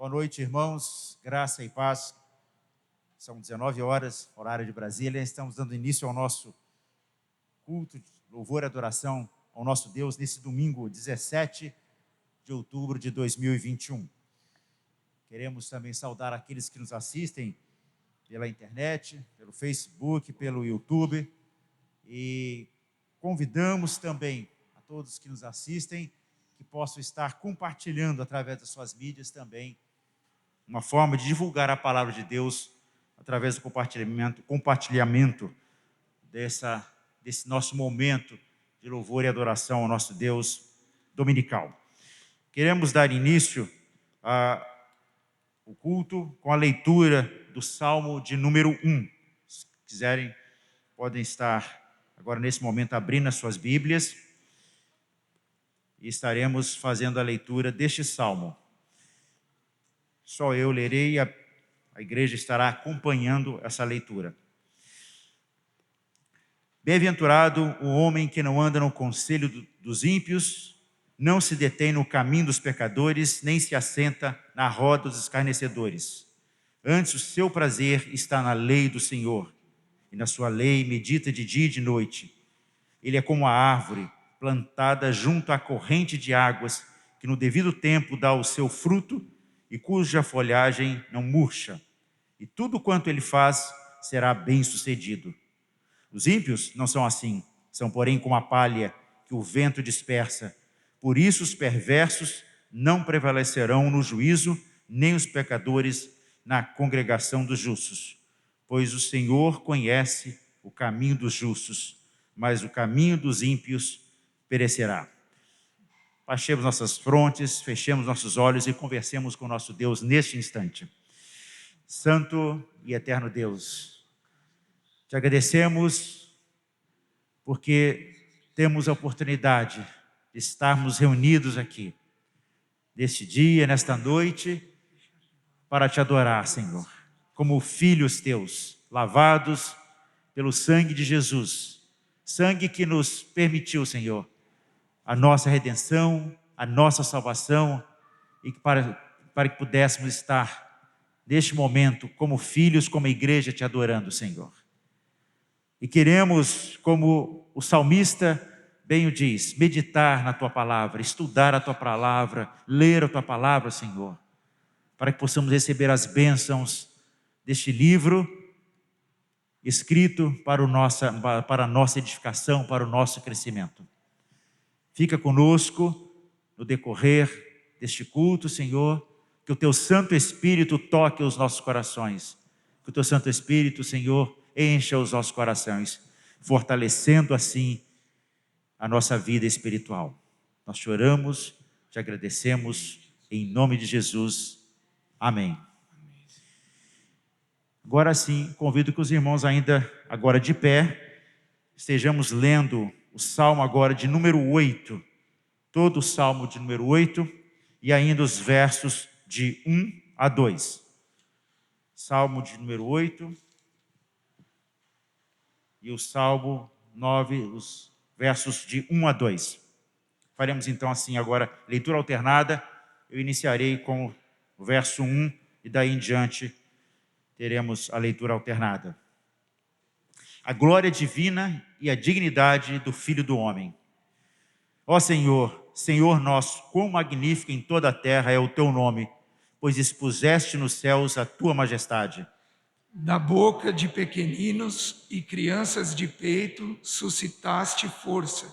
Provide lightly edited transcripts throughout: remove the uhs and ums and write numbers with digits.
Boa noite, irmãos. Graça e paz. São 19 horas, horário de Brasília. Estamos dando início ao nosso culto de louvor e adoração ao nosso Deus nesse domingo, 17 de outubro de 2021. Queremos também saudar aqueles que nos assistem pela internet, pelo Facebook, pelo YouTube. E convidamos também a todos que nos assistem que possam estar compartilhando através das suas mídias também uma forma de divulgar a palavra de Deus através do compartilhamento desse nosso momento de louvor e adoração ao nosso Deus dominical. Queremos dar início ao culto com a leitura do Salmo de número 1. Se quiserem, podem estar agora nesse momento abrindo as suas Bíblias e estaremos fazendo a leitura deste Salmo. Só eu lerei e a igreja estará acompanhando essa leitura. Bem-aventurado o homem que não anda no conselho dos ímpios, não se detém no caminho dos pecadores, nem se assenta na roda dos escarnecedores. Antes o seu prazer está na lei do Senhor, e na sua lei medita de dia e de noite. Ele é como a árvore plantada junto à corrente de águas, que no devido tempo dá o seu fruto, e cuja folhagem não murcha, e tudo quanto ele faz será bem-sucedido. Os ímpios não são assim, são porém como a palha que o vento dispersa. Por isso os perversos não prevalecerão no juízo, nem os pecadores na congregação dos justos. Pois o Senhor conhece o caminho dos justos, mas o caminho dos ímpios perecerá. Baixemos nossas frontes, fechemos nossos olhos e conversemos com o nosso Deus neste instante. Santo e eterno Deus, te agradecemos porque temos a oportunidade de estarmos reunidos aqui, neste dia, nesta noite, para te adorar, Senhor, como filhos teus, lavados pelo sangue de Jesus, sangue que nos permitiu, Senhor, a nossa redenção, a nossa salvação, e para que pudéssemos estar neste momento como filhos, como igreja, te adorando, Senhor. E queremos, como o salmista bem o diz, meditar na tua palavra, estudar a tua palavra, ler a tua palavra, Senhor, para que possamos receber as bênçãos deste livro escrito para a nossa edificação, para o nosso crescimento. Fica conosco no decorrer deste culto, Senhor, que o teu Santo Espírito toque os nossos corações, que o teu Santo Espírito, Senhor, encha os nossos corações, fortalecendo assim a nossa vida espiritual. Nós te oramos, te agradecemos, em nome de Jesus. Amém. Agora sim, convido que os irmãos ainda agora de pé, estejamos lendo o Salmo agora de número 8, todo o Salmo de número 8 e ainda os versos de 1 a 2. Salmo de número 8 e o Salmo 9, os versos de 1 a 2. Faremos então assim agora, leitura alternada. Eu iniciarei com o verso 1 e daí em diante teremos a leitura alternada. A glória divina e a dignidade do Filho do Homem. Ó Senhor, Senhor nosso, quão magnífico em toda a terra é o teu nome, pois expuseste nos céus a tua majestade. Da boca de pequeninos e crianças de peito suscitaste força,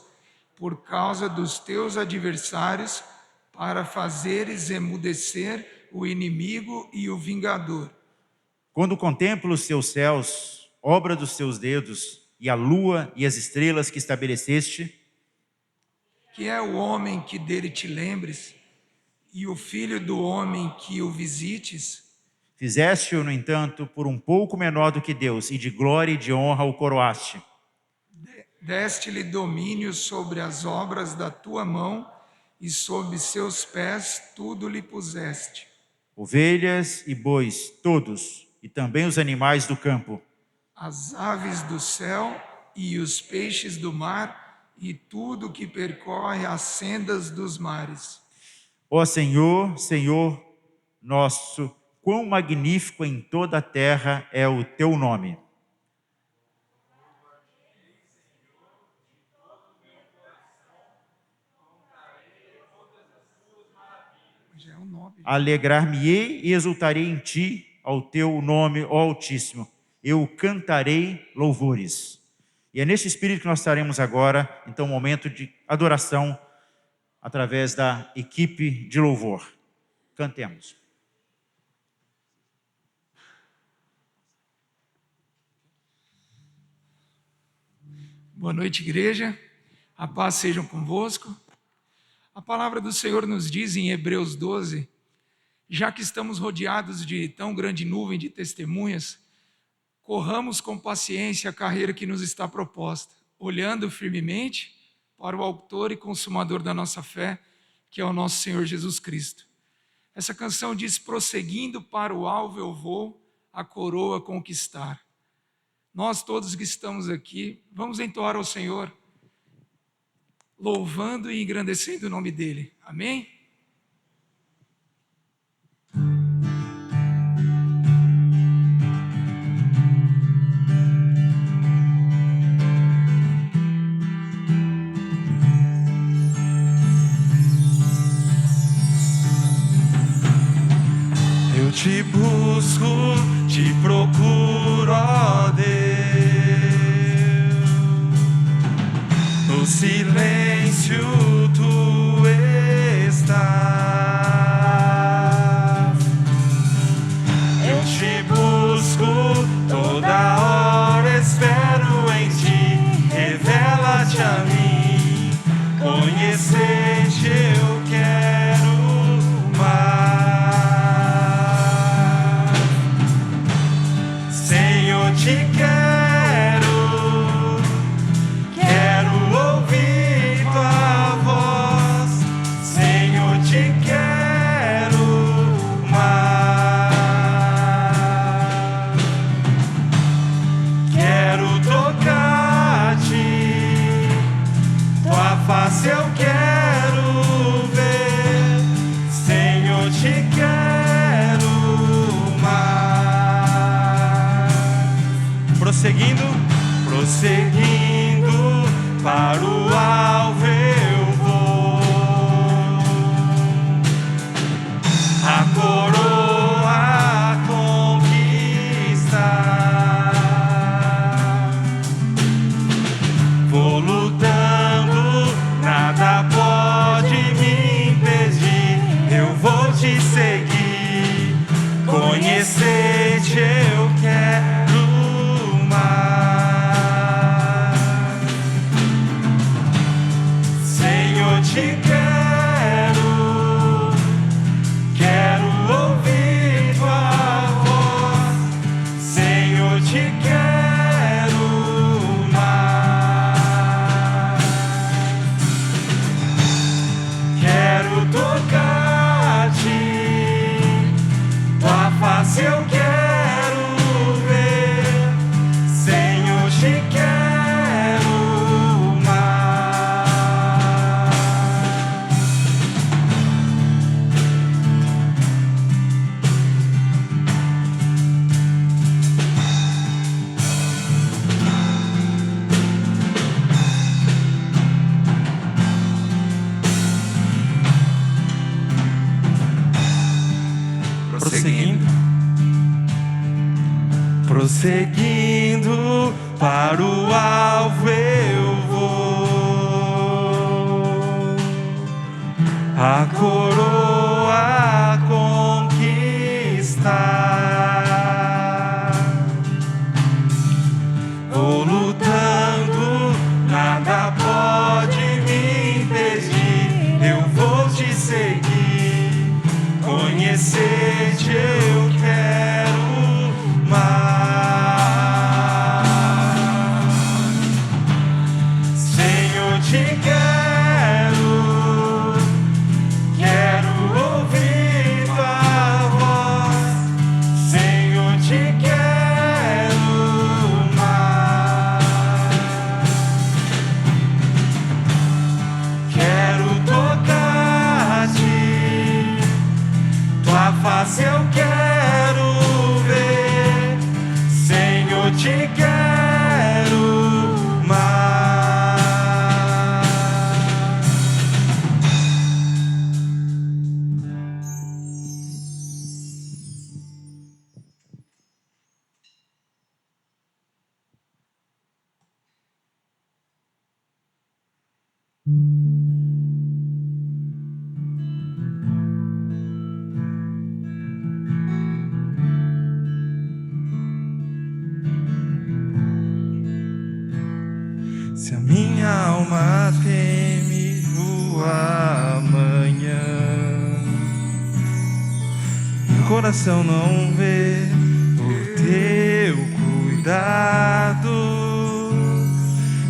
por causa dos teus adversários, para fazeres emudecer o inimigo e o vingador. Quando contemplo os teus céus, obra dos teus dedos, e a lua e as estrelas que estabeleceste, que é o homem que dele te lembres, e o filho do homem que o visites? Fizeste-o, no entanto, por um pouco menor do que Deus, e de glória e de honra o coroaste. Deste-lhe domínio sobre as obras da tua mão, e sob seus pés tudo lhe puseste. Ovelhas e bois, todos, e também os animais do campo, as aves do céu e os peixes do mar, e tudo que percorre as sendas dos mares. Ó Senhor, Senhor, nosso, quão magnífico em toda a terra é o teu nome. Já é um nome. Alegrar-me-ei e exultarei em ti, ao teu nome, ó Altíssimo. Eu cantarei louvores. E é nesse espírito que nós estaremos agora, então, um momento de adoração através da equipe de louvor. Cantemos. Boa noite, igreja. A paz seja convosco. A palavra do Senhor nos diz em Hebreus 12, já que estamos rodeados de tão grande nuvem de testemunhas, corramos com paciência a carreira que nos está proposta, olhando firmemente para o autor e consumador da nossa fé, que é o nosso Senhor Jesus Cristo. Essa canção diz: prosseguindo para o alvo eu vou, a coroa conquistar. Nós todos que estamos aqui, vamos entoar ao Senhor, louvando e engrandecendo o nome dEle. Amém? Eu te busco, te procuro, ó Deus. No silêncio tu estás. Eu te busco, toda hora espero em ti. Revela-te a mim, conhecer-te eu quero mais. Senhor, te quero ouvir tua voz. Senhor, te quero mais. Quero tocar-te, tua face eu quero ver. Senhor, te quero mais. Prosseguindo para o alvo eu vou. A coroa conquistar. Vou lutando, nada pode me impedir. Eu vou te seguir, conhecer-te eu quero mais. Te quero ouvir tua voz. Senhor, te quero mais. Quero tocar-te, tua face eu quero ver. Senhor, te quero mais. Prosseguindo para o alvo eu vou. A coroa conquistar. Vou lutando, nada pode me impedir. Eu vou te seguir, conhecer-te eu quero mais. Senhor, te quero ouvir tua voz. Senhor, te quero mais. Quero tocar-te, tua face Se a minha alma teme o amanhã, meu coração não vê o teu cuidado.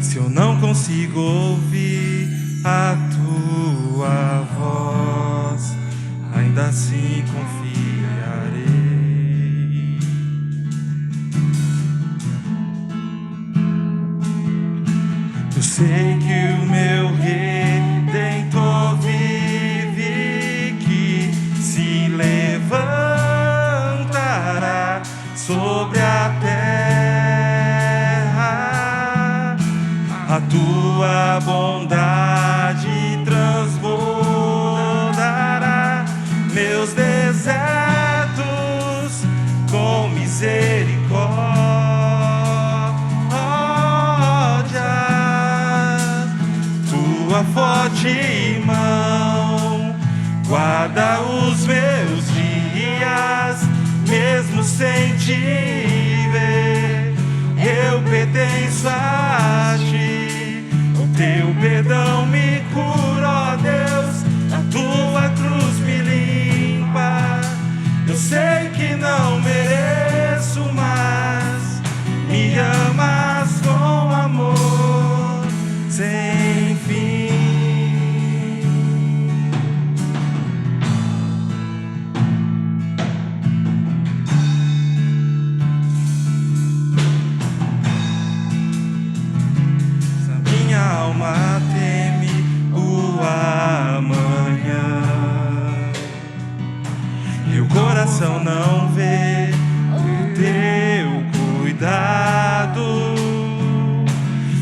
Se eu não consigo ouvir a tua voz, ainda assim confiarei. Eu sei que o meu Redentor vive, que se levantará sobre a terra. A tua bondade transbordará meus desertos com misericórdia. Tua forte mão guarda os meus dias, mesmo sem te ver, eu pertenço a ti. O teu perdão me cura, ó Deus, a tua cruz me limpa. Eu sei que não mereço, mas me amas com amor sem fim. Se a minha alma teme o amanhã, e o coração não vê o teu cuidado,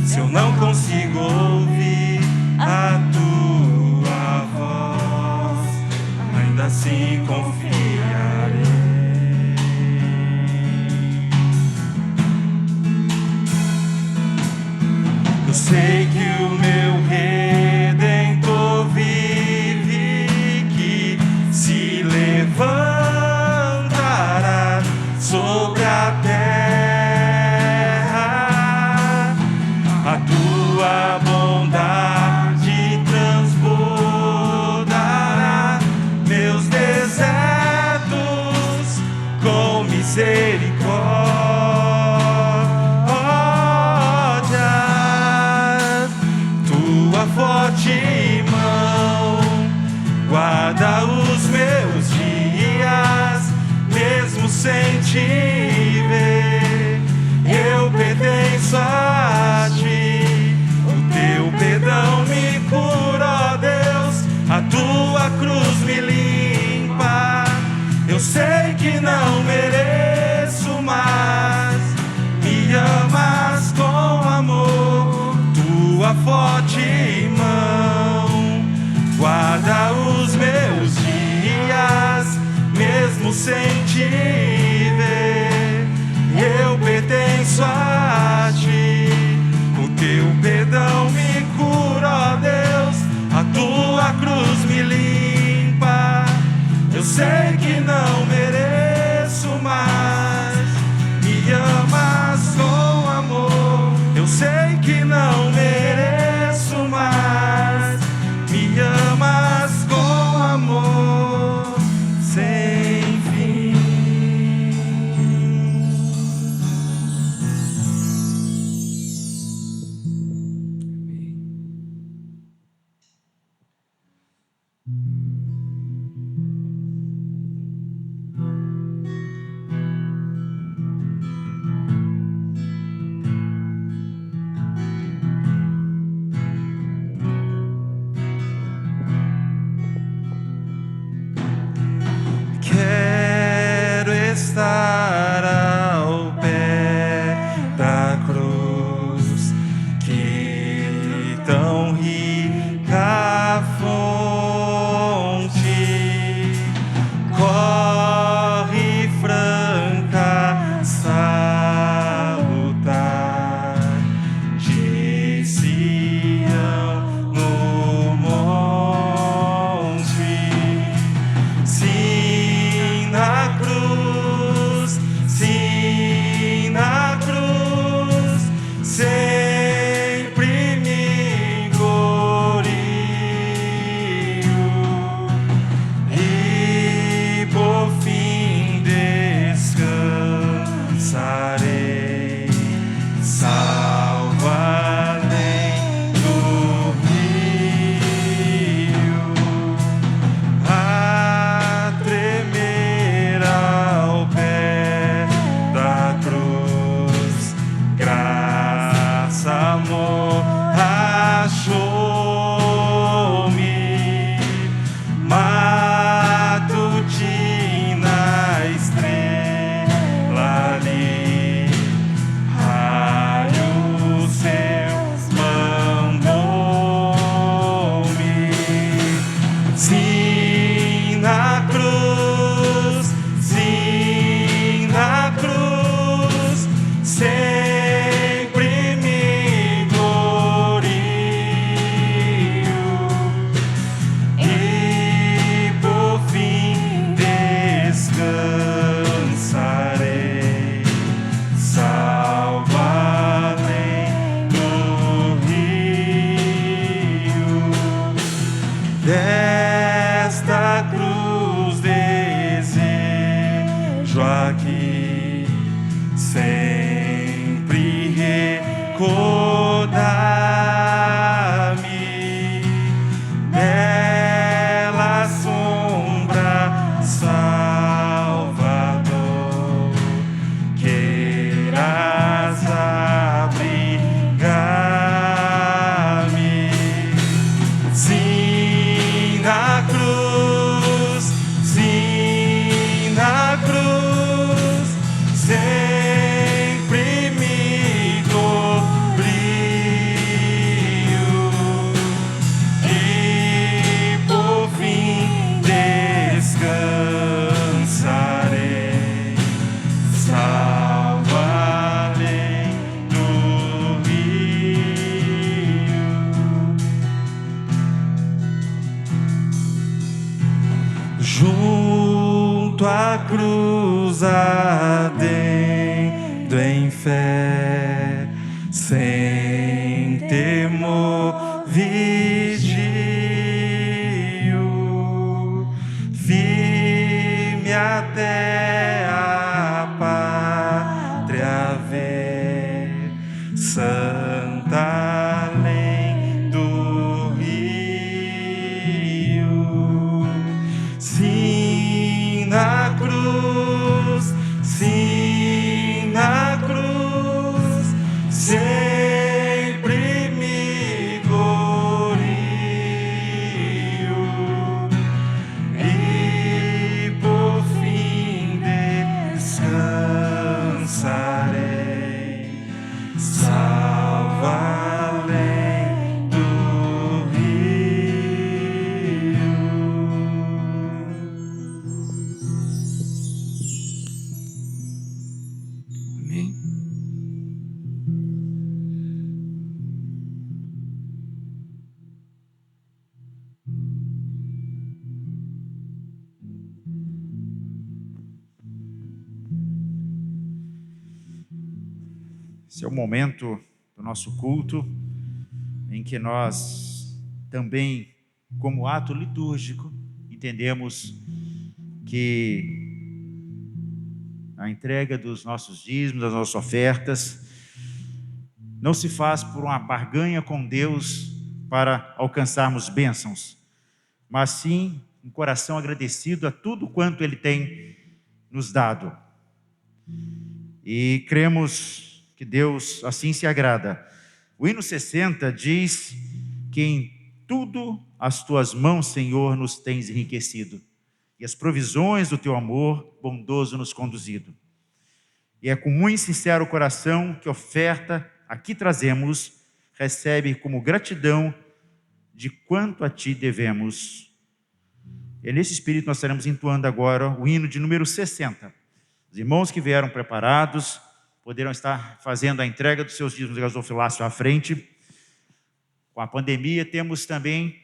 se eu não consigo ouvir a tua voz, ainda assim confiarei. Eu sei que o meu Redentor vive, que se levantará sobre a terra. A tua bondade transbordará meus desertos com misericórdia. Tua forte mão guarda os meus dias, mesmo sem te ver, eu pertenço a ti. O teu perdão me cura, ó Deus, a tua cruz me limpa. Eu sei que não mereço, mas me amas com amor. Tua forte mão guarda os meus dias, mesmo sem te ver, eu pertenço a ti. O teu perdão me cura, ó Deus, a tua cruz me limpa. Eu sei que não mereço, mas me amas com amor. Eu sei que não mereço, mas me amas com amor sem fim. Quero estar ao pé da cruz, que tão rica fonte corre franca, salutar de Sião no amor achou-me, matutina estrela ali, raios seus mandou-me. Sim, na cruz, sempre me glorio e por fim descansarei, salvo além do rio. Desta cruz desejo aqui sempre recordar-me, bela sombra, Salvador, queiras abrigar-me. Sim, na cruz, sempre me glorio e por fim descansarei, salvo além do rio. Junto à cruz ardendo em fé, sem temor vigio, firme até a pátria ver, santa além do rio. Sim, na cruz, sempre me glorio e por fim descansarei, salvo além do rio. Amém. Esse é o momento do nosso culto em que nós também, como ato litúrgico, entendemos que a entrega dos nossos dízimos, das nossas ofertas, não se faz por uma barganha com Deus para alcançarmos bênçãos, mas sim um coração agradecido a tudo quanto Ele tem nos dado. E cremos que Deus assim se agrada. O hino 60 diz que em tudo as tuas mãos, Senhor, nos tens enriquecido, e as provisões do teu amor bondoso nos conduzido. E é com muito sincero coração que a oferta aqui trazemos, recebe como gratidão de quanto a ti devemos. E nesse espírito nós estaremos entoando agora o hino de número 60. Os irmãos que vieram preparados poderão estar fazendo a entrega dos seus dízimos de gasofilácio à frente. Com a pandemia, temos também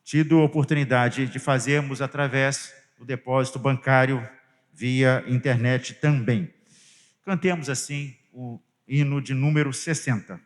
tido a oportunidade de fazermos através do depósito bancário via internet também. Cantemos assim o hino de número 60.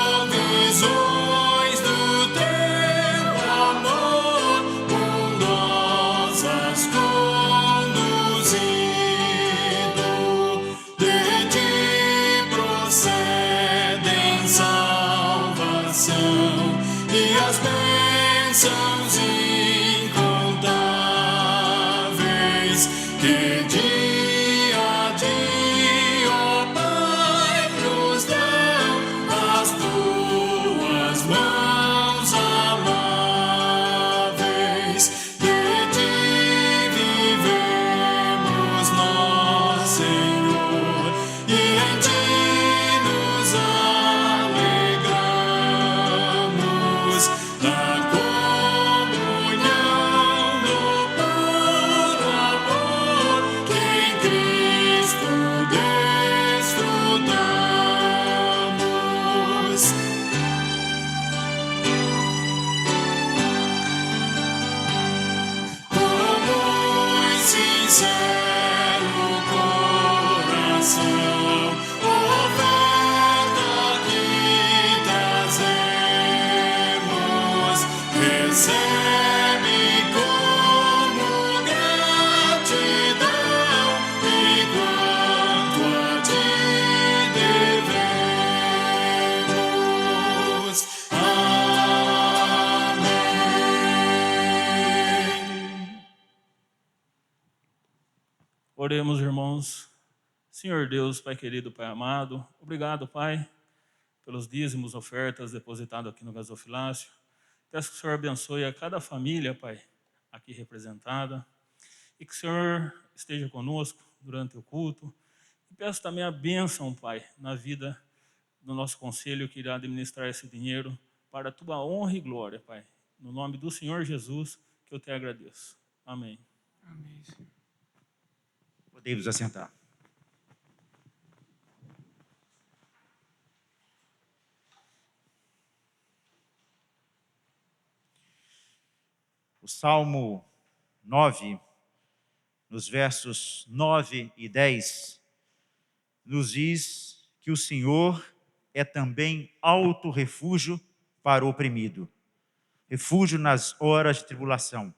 Provisões do teu bênçãos incontáveis que dia a dia, ó Pai, nos dão as tuas mãos amáveis. De ti vivemos nós, Senhor, e em ti nos alegramos na comunhão do puro amor que em Cristo desfrutamos. Com muito sincero coração, oferta que trazemos, recebe como gratidão e quanto a ti devemos. Amém. Oremos, irmãos. Senhor Deus, Pai querido, Pai amado, obrigado, Pai, pelos dízimos, ofertas depositados aqui no gasofilácio. Peço que o Senhor abençoe a cada família, Pai, aqui representada, e que o Senhor esteja conosco durante o culto. E peço também a bênção, Pai, na vida do nosso conselho que irá administrar esse dinheiro para a tua honra e glória, Pai. No nome do Senhor Jesus, que eu te agradeço. Amém. Amém, Senhor. Podemos assentar. O Salmo 9, nos versos 9 e 10, nos diz que o Senhor é também alto refúgio para o oprimido, refúgio nas horas de tribulação.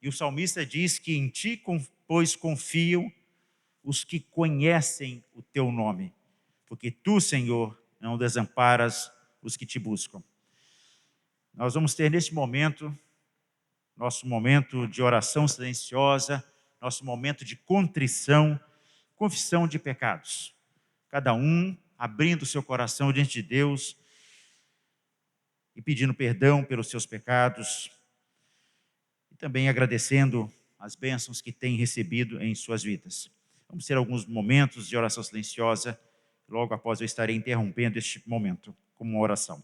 E o salmista diz que em ti, pois, confiam os que conhecem o teu nome, porque tu, Senhor, não desamparas os que te buscam. Nós vamos ter neste momento, nosso momento de oração silenciosa, nosso momento de contrição, confissão de pecados. Cada um abrindo seu coração diante de Deus e pedindo perdão pelos seus pecados e também agradecendo as bênçãos que tem recebido em suas vidas. Vamos ter alguns momentos de oração silenciosa. Logo após eu estarei interrompendo este momento como uma oração.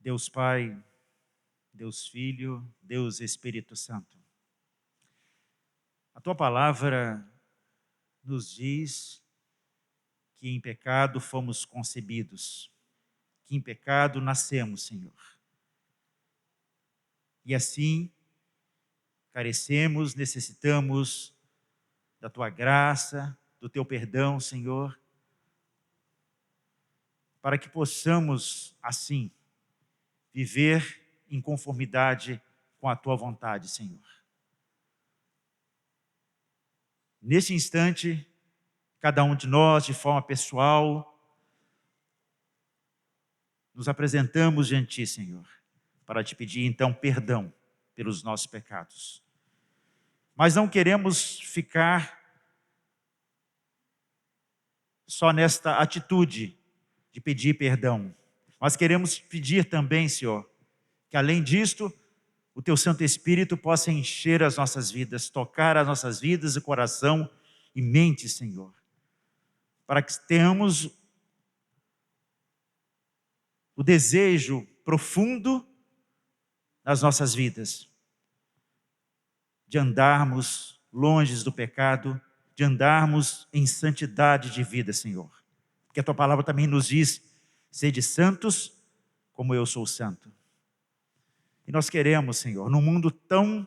Deus Pai, Deus Filho, Deus Espírito Santo. A tua palavra nos diz que em pecado fomos concebidos, que em pecado nascemos, Senhor. E assim, carecemos, necessitamos da Tua graça, do Teu perdão, Senhor, para que possamos, assim, viver em conformidade com a Tua vontade, Senhor. Nesse instante, cada um de nós, de forma pessoal, nos apresentamos diante de Ti, Senhor, para Te pedir, então, perdão pelos nossos pecados. Mas não queremos ficar só nesta atitude de pedir perdão. Nós queremos pedir também, Senhor, que além disto, o Teu Santo Espírito possa encher as nossas vidas, tocar as nossas vidas e coração e mente, Senhor, para que tenhamos o desejo profundo nas nossas vidas de andarmos longe do pecado, de andarmos em santidade de vida, Senhor. Porque a Tua palavra também nos diz: sede santos como eu sou santo. E nós queremos, Senhor, num mundo tão,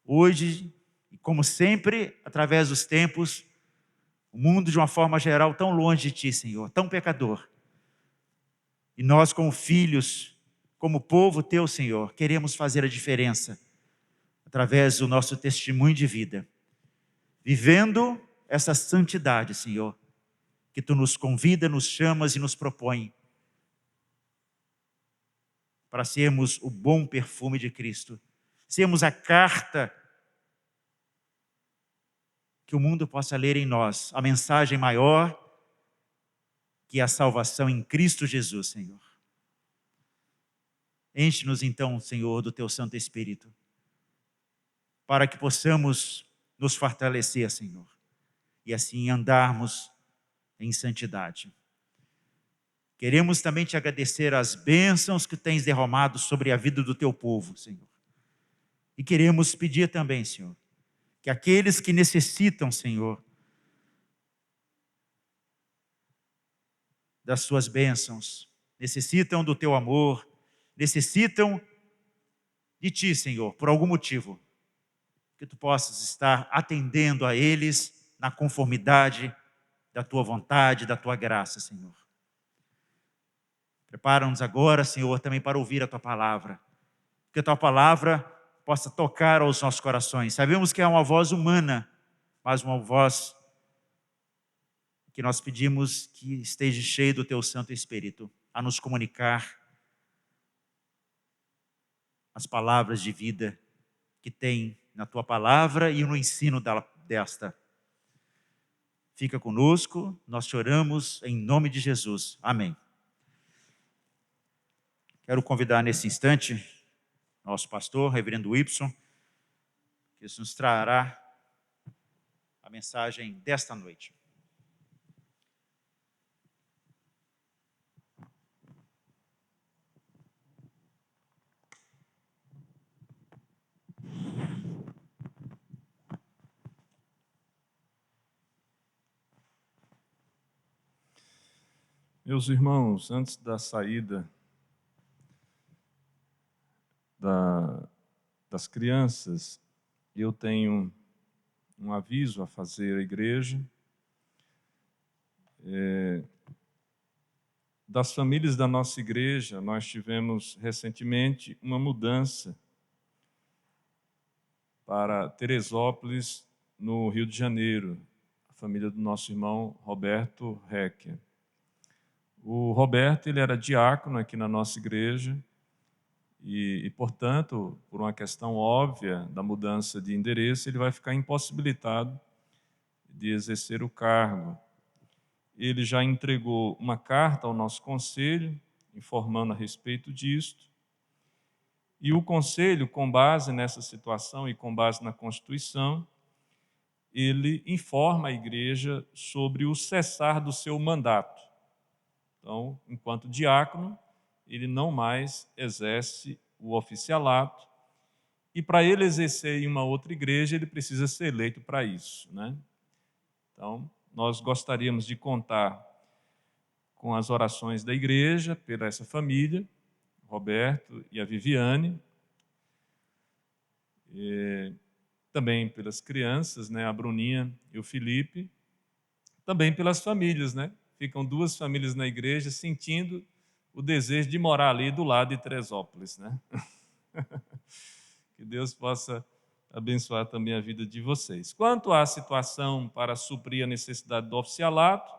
hoje, e como sempre, através dos tempos, o mundo de uma forma geral tão longe de Ti, Senhor, tão pecador. E nós, como filhos, como povo Teu, Senhor, queremos fazer a diferença através do nosso testemunho de vida, vivendo essa santidade, Senhor, que Tu nos convida, nos chamas e nos propõe, para sermos o bom perfume de Cristo, sermos a carta que o mundo possa ler em nós, a mensagem maior, que é a salvação em Cristo Jesus, Senhor. Enche-nos então, Senhor, do Teu Santo Espírito, para que possamos nos fortalecer, Senhor, e assim andarmos em santidade. Queremos também Te agradecer as bênçãos que Tens derramado sobre a vida do Teu povo, Senhor. E queremos pedir também, Senhor, que aqueles que necessitam, Senhor, das Suas bênçãos, necessitam do Teu amor, necessitam de Ti, Senhor, por algum motivo, que Tu possas estar atendendo a eles na conformidade da Tua vontade, da Tua graça, Senhor. Prepara-nos agora, Senhor, também para ouvir a Tua palavra, que a Tua palavra possa tocar aos nossos corações. Sabemos que é uma voz humana, mas uma voz que nós pedimos que esteja cheio do Teu Santo Espírito, a nos comunicar as palavras de vida que tem na Tua palavra e no ensino desta. Fica conosco, nós te oramos em nome de Jesus. Amém. Quero convidar nesse instante nosso pastor, reverendo Wilson, que nos trará a mensagem desta noite. Meus irmãos, antes da saída das crianças, eu tenho um aviso a fazer à igreja. Das famílias da nossa igreja, nós tivemos recentemente uma mudança para Teresópolis, no Rio de Janeiro, a família do nosso irmão Roberto Hecker. O Roberto, ele era diácono aqui na nossa igreja e, portanto, por uma questão óbvia da mudança de endereço, ele vai ficar impossibilitado de exercer o cargo. Ele já entregou uma carta ao nosso conselho, informando a respeito disto, e o conselho, com base nessa situação e com base na Constituição, ele informa a igreja sobre o cessar do seu mandato. Então, enquanto diácono, ele não mais exerce o oficialato, e para ele exercer em uma outra igreja, ele precisa ser eleito para isso, né? Então, nós gostaríamos de contar com as orações da igreja, pela essa família, Roberto e a Viviane. também pelas crianças, né, a Bruninha e o Felipe, também pelas famílias, né? Ficam 2 famílias na igreja sentindo o desejo de morar ali do lado de Teresópolis, né? Que Deus possa abençoar também a vida de vocês. Quanto à situação para suprir a necessidade do oficialato,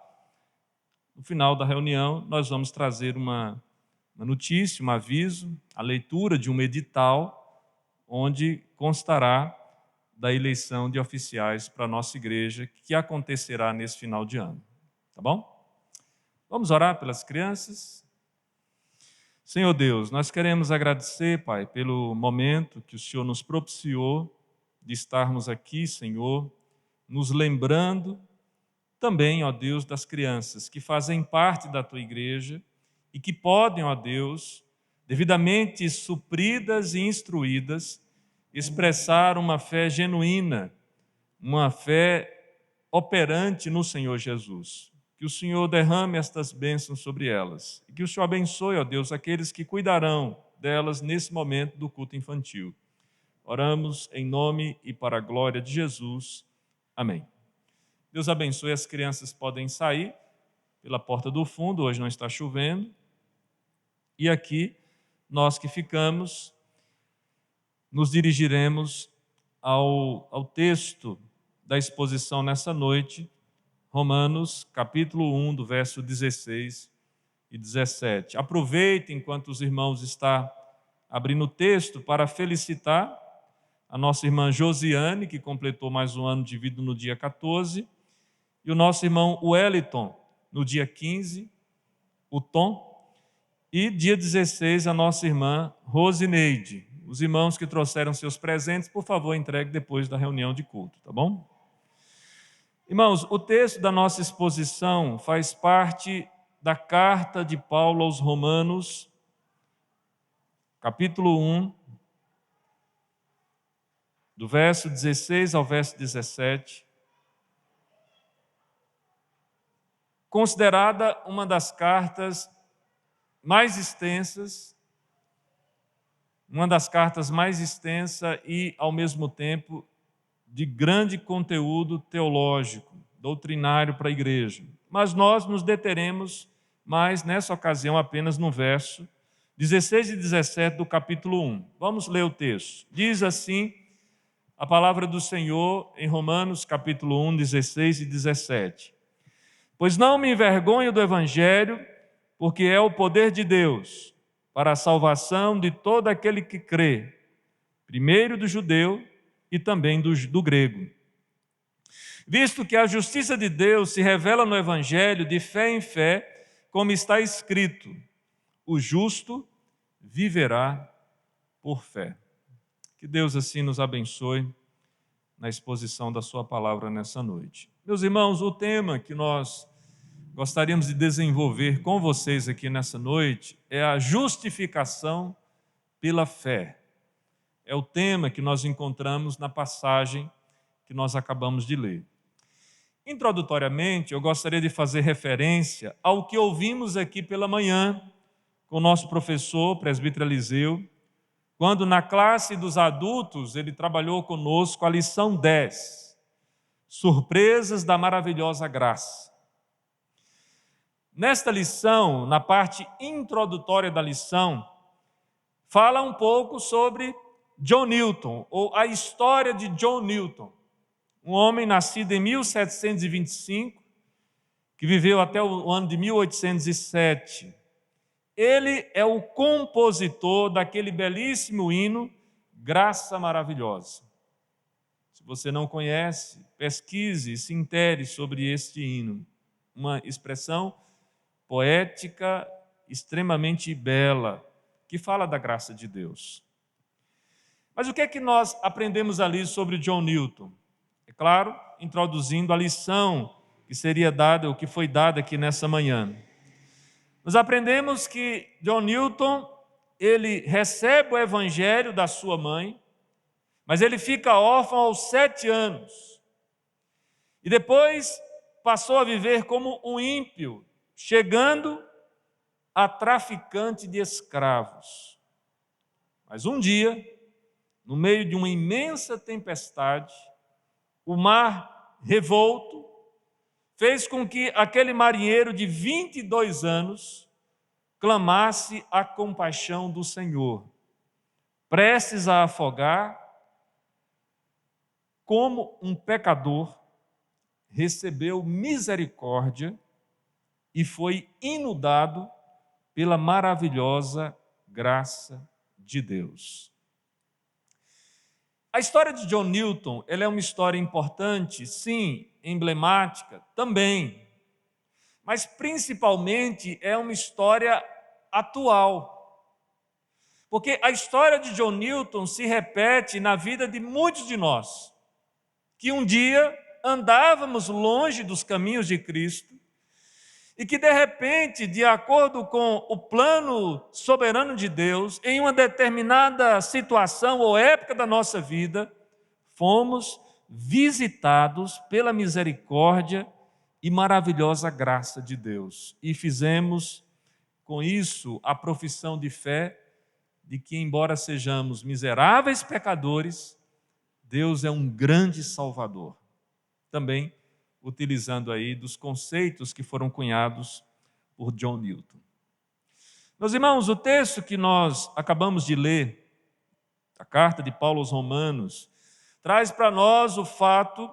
no final da reunião nós vamos trazer uma notícia, um aviso, a leitura de um edital onde constará da eleição de oficiais para a nossa igreja, que acontecerá nesse final de ano. Tá bom? Vamos orar pelas crianças? Senhor Deus, nós queremos agradecer, Pai, pelo momento que o Senhor nos propiciou de estarmos aqui, Senhor, nos lembrando também, ó Deus, das crianças que fazem parte da Tua igreja e que podem, ó Deus, devidamente supridas e instruídas, expressar uma fé genuína, uma fé operante no Senhor Jesus. Que o Senhor derrame estas bênçãos sobre elas e que o Senhor abençoe, ó Deus, aqueles que cuidarão delas nesse momento do culto infantil. Oramos em nome e para a glória de Jesus. Amém. Deus abençoe, as crianças podem sair pela porta do fundo, hoje não está chovendo. E aqui, nós que ficamos, nos dirigiremos ao texto da exposição nessa noite, Romanos, capítulo 1, do verso 16 e 17. Aproveite enquanto os irmãos estão abrindo o texto para felicitar a nossa irmã Josiane, que completou mais um ano de vida no dia 14, e o nosso irmão Wellington, no dia 15, o Tom, e dia 16, a nossa irmã Rosineide. Os irmãos que trouxeram seus presentes, por favor, entregue depois da reunião de culto, tá bom? Irmãos, o texto da nossa exposição faz parte da carta de Paulo aos Romanos, capítulo 1, do verso 16 ao verso 17, considerada uma das cartas mais extensas, e, ao mesmo tempo, de grande conteúdo teológico, doutrinário para a igreja. Mas nós nos deteremos mais, nessa ocasião, apenas no verso 16 e 17 do capítulo 1. Vamos ler o texto. Diz assim a palavra do Senhor em Romanos, capítulo 1, 16 e 17. Pois não me envergonho do Evangelho, porque é o poder de Deus para a salvação de todo aquele que crê, primeiro do judeu e também do grego. Visto que a justiça de Deus se revela no Evangelho de fé em fé, como está escrito, o justo viverá por fé. Que Deus assim nos abençoe na exposição da sua palavra nessa noite. Meus irmãos, o tema que nós gostaríamos de desenvolver com vocês aqui nessa noite é a justificação pela fé. É o tema que nós encontramos na passagem que nós acabamos de ler. Introdutoriamente, eu gostaria de fazer referência ao que ouvimos aqui pela manhã com o nosso professor, presbítero Eliseu, quando na classe dos adultos ele trabalhou conosco a lição 10, Surpresas da Maravilhosa Graça. Nesta lição, na parte introdutória da lição, fala um pouco sobre John Newton, ou a história de John Newton, um homem nascido em 1725, que viveu até o ano de 1807. Ele é o compositor daquele belíssimo hino, Graça Maravilhosa. Se você não conhece, pesquise e se intere sobre este hino. Uma expressão poética, extremamente bela, que fala da graça de Deus. Mas o que é que nós aprendemos ali sobre John Newton? É claro, introduzindo a lição que seria dada, ou que foi dada aqui nessa manhã. Nós aprendemos que John Newton, ele recebe o evangelho da sua mãe, mas ele fica órfão aos 7 anos. E depois passou a viver como um ímpio, chegando a traficante de escravos. Mas um dia, no meio de uma imensa tempestade, o mar revolto, fez com que aquele marinheiro de 22 anos clamasse a compaixão do Senhor, prestes a afogar, como um pecador, recebeu misericórdia e foi inundado pela maravilhosa graça de Deus. A história de John Newton, ela é uma história importante, sim, emblemática também, mas principalmente é uma história atual. Porque a história de John Newton se repete na vida de muitos de nós, que um dia andávamos longe dos caminhos de Cristo e que, de repente, de acordo com o plano soberano de Deus, em uma determinada situação ou época da nossa vida, fomos visitados pela misericórdia e maravilhosa graça de Deus. E fizemos, com isso, a profissão de fé de que, embora sejamos miseráveis pecadores, Deus é um grande Salvador. Também utilizando aí dos conceitos que foram cunhados por John Newton. Meus irmãos, o texto que nós acabamos de ler, a carta de Paulo aos Romanos, traz para nós o fato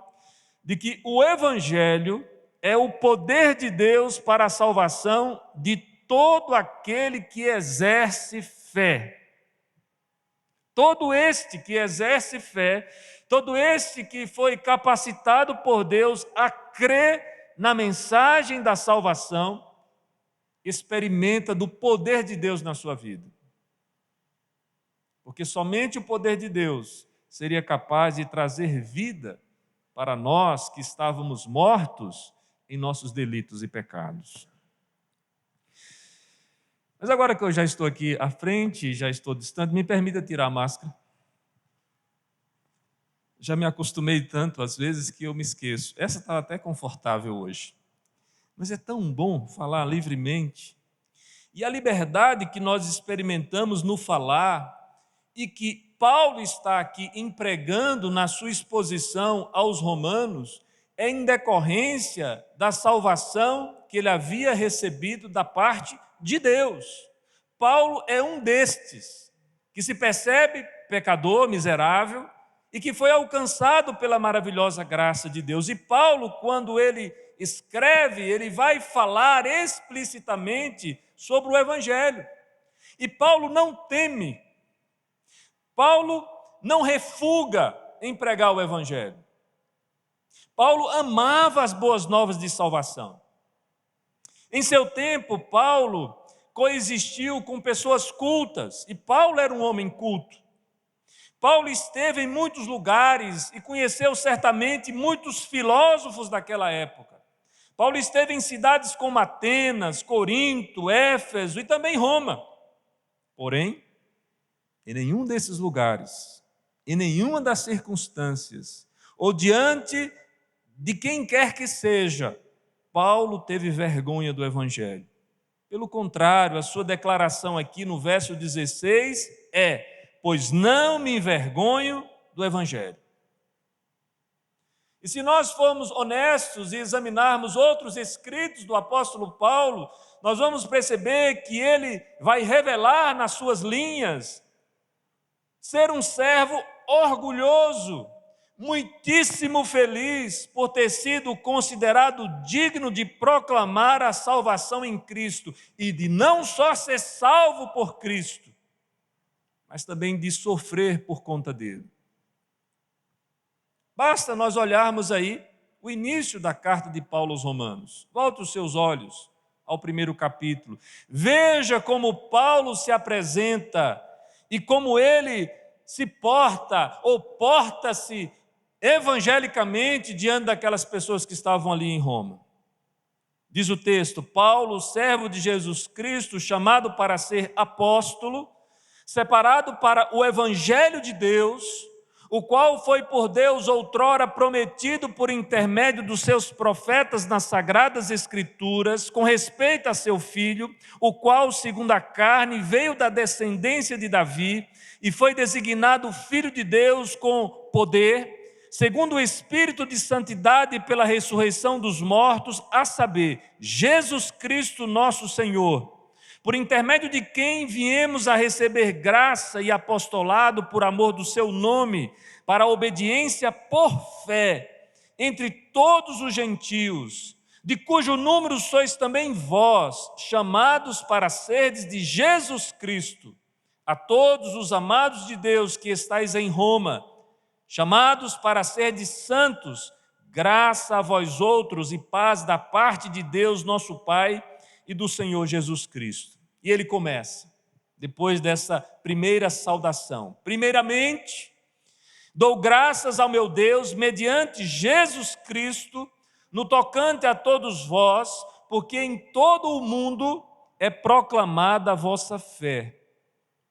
de que o Evangelho é o poder de Deus para a salvação de todo aquele que exerce fé. Todo este que exerce fé, todo este que foi capacitado por Deus a crer na mensagem da salvação, experimenta do poder de Deus na sua vida. Porque somente o poder de Deus seria capaz de trazer vida para nós que estávamos mortos em nossos delitos e pecados. Mas agora que eu já estou aqui à frente, já estou distante, me permita tirar a máscara. Já me acostumei tanto, às vezes, que eu me esqueço. Essa está até confortável hoje. Mas é tão bom falar livremente. E a liberdade que nós experimentamos no falar e que Paulo está aqui empregando na sua exposição aos romanos é em decorrência da salvação que ele havia recebido da parte de Deus. Paulo é um destes que se percebe pecador, miserável, e que foi alcançado pela maravilhosa graça de Deus. E Paulo, quando ele escreve, ele vai falar explicitamente sobre o Evangelho. E Paulo não teme, Paulo não refuga em pregar o Evangelho. Paulo amava as boas novas de salvação. Em seu tempo, Paulo coexistiu com pessoas cultas, e Paulo era um homem culto. Paulo esteve em muitos lugares e conheceu certamente muitos filósofos daquela época. Paulo esteve em cidades como Atenas, Corinto, Éfeso e também Roma. Porém, em nenhum desses lugares, em nenhuma das circunstâncias, ou diante de quem quer que seja, Paulo teve vergonha do Evangelho. Pelo contrário, a sua declaração aqui no verso 16 é: pois não me envergonho do Evangelho. E se nós formos honestos e examinarmos outros escritos do apóstolo Paulo, nós vamos perceber que ele vai revelar nas suas linhas ser um servo orgulhoso, muitíssimo feliz por ter sido considerado digno de proclamar a salvação em Cristo e de não só ser salvo por Cristo, mas também de sofrer por conta dele. Basta nós olharmos aí o início da carta de Paulo aos Romanos. Volte os seus olhos ao primeiro capítulo. Veja como Paulo se apresenta e como ele se porta ou porta-se evangelicamente diante daquelas pessoas que estavam ali em Roma. Diz o texto: Paulo, servo de Jesus Cristo, chamado para ser apóstolo, separado para o Evangelho de Deus, o qual foi por Deus outrora prometido por intermédio dos seus profetas nas sagradas Escrituras, com respeito a seu filho, o qual, segundo a carne, veio da descendência de Davi e foi designado Filho de Deus com poder, segundo o Espírito de santidade pela ressurreição dos mortos, a saber, Jesus Cristo nosso Senhor, por intermédio de quem viemos a receber graça e apostolado por amor do seu nome, para a obediência por fé entre todos os gentios, de cujo número sois também vós, chamados para serdes de Jesus Cristo. A todos os amados de Deus que estáis em Roma, chamados para serdes santos, graça a vós outros e paz da parte de Deus nosso Pai e do Senhor Jesus Cristo. E ele começa, depois dessa primeira saudação. Primeiramente, dou graças ao meu Deus, mediante Jesus Cristo, no tocante a todos vós, porque em todo o mundo é proclamada a vossa fé.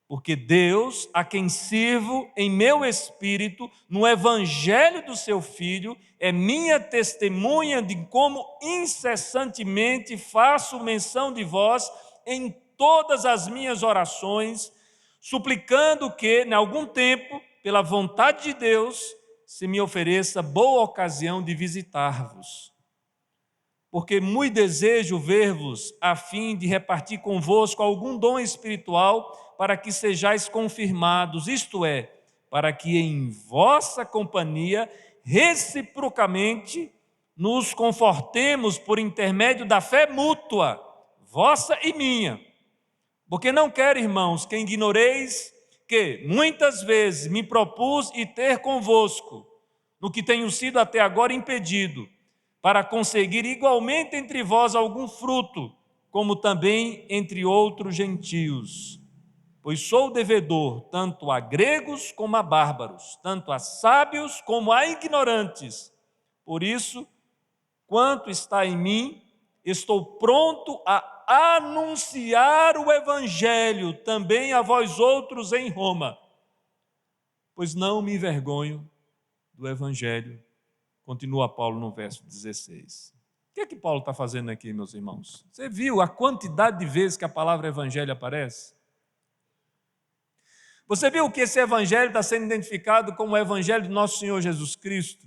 Porque Deus, a quem sirvo em meu espírito, no evangelho do seu Filho, é minha testemunha de como incessantemente faço menção de vós em todas as minhas orações, suplicando que, em algum tempo, pela vontade de Deus, se me ofereça boa ocasião de visitar-vos. Porque muito desejo ver-vos, a fim de repartir convosco algum dom espiritual, para que sejais confirmados, isto é, para que em vossa companhia, reciprocamente, nos confortemos por intermédio da fé mútua, vossa e minha. Porque não quero, irmãos, que ignoreis que muitas vezes me propus ir ter convosco, no que tenho sido até agora impedido, para conseguir igualmente entre vós algum fruto, como também entre outros gentios. Pois sou devedor tanto a gregos como a bárbaros, tanto a sábios como a ignorantes. Por isso, quanto está em mim, estou pronto a anunciar o evangelho também a vós outros em Roma, pois não me envergonho do evangelho. Continua Paulo no verso 16. O que é que Paulo está fazendo aqui, meus irmãos? Você viu a quantidade de vezes que a palavra evangelho aparece? Você viu que esse evangelho está sendo identificado como o evangelho de nosso Senhor Jesus Cristo?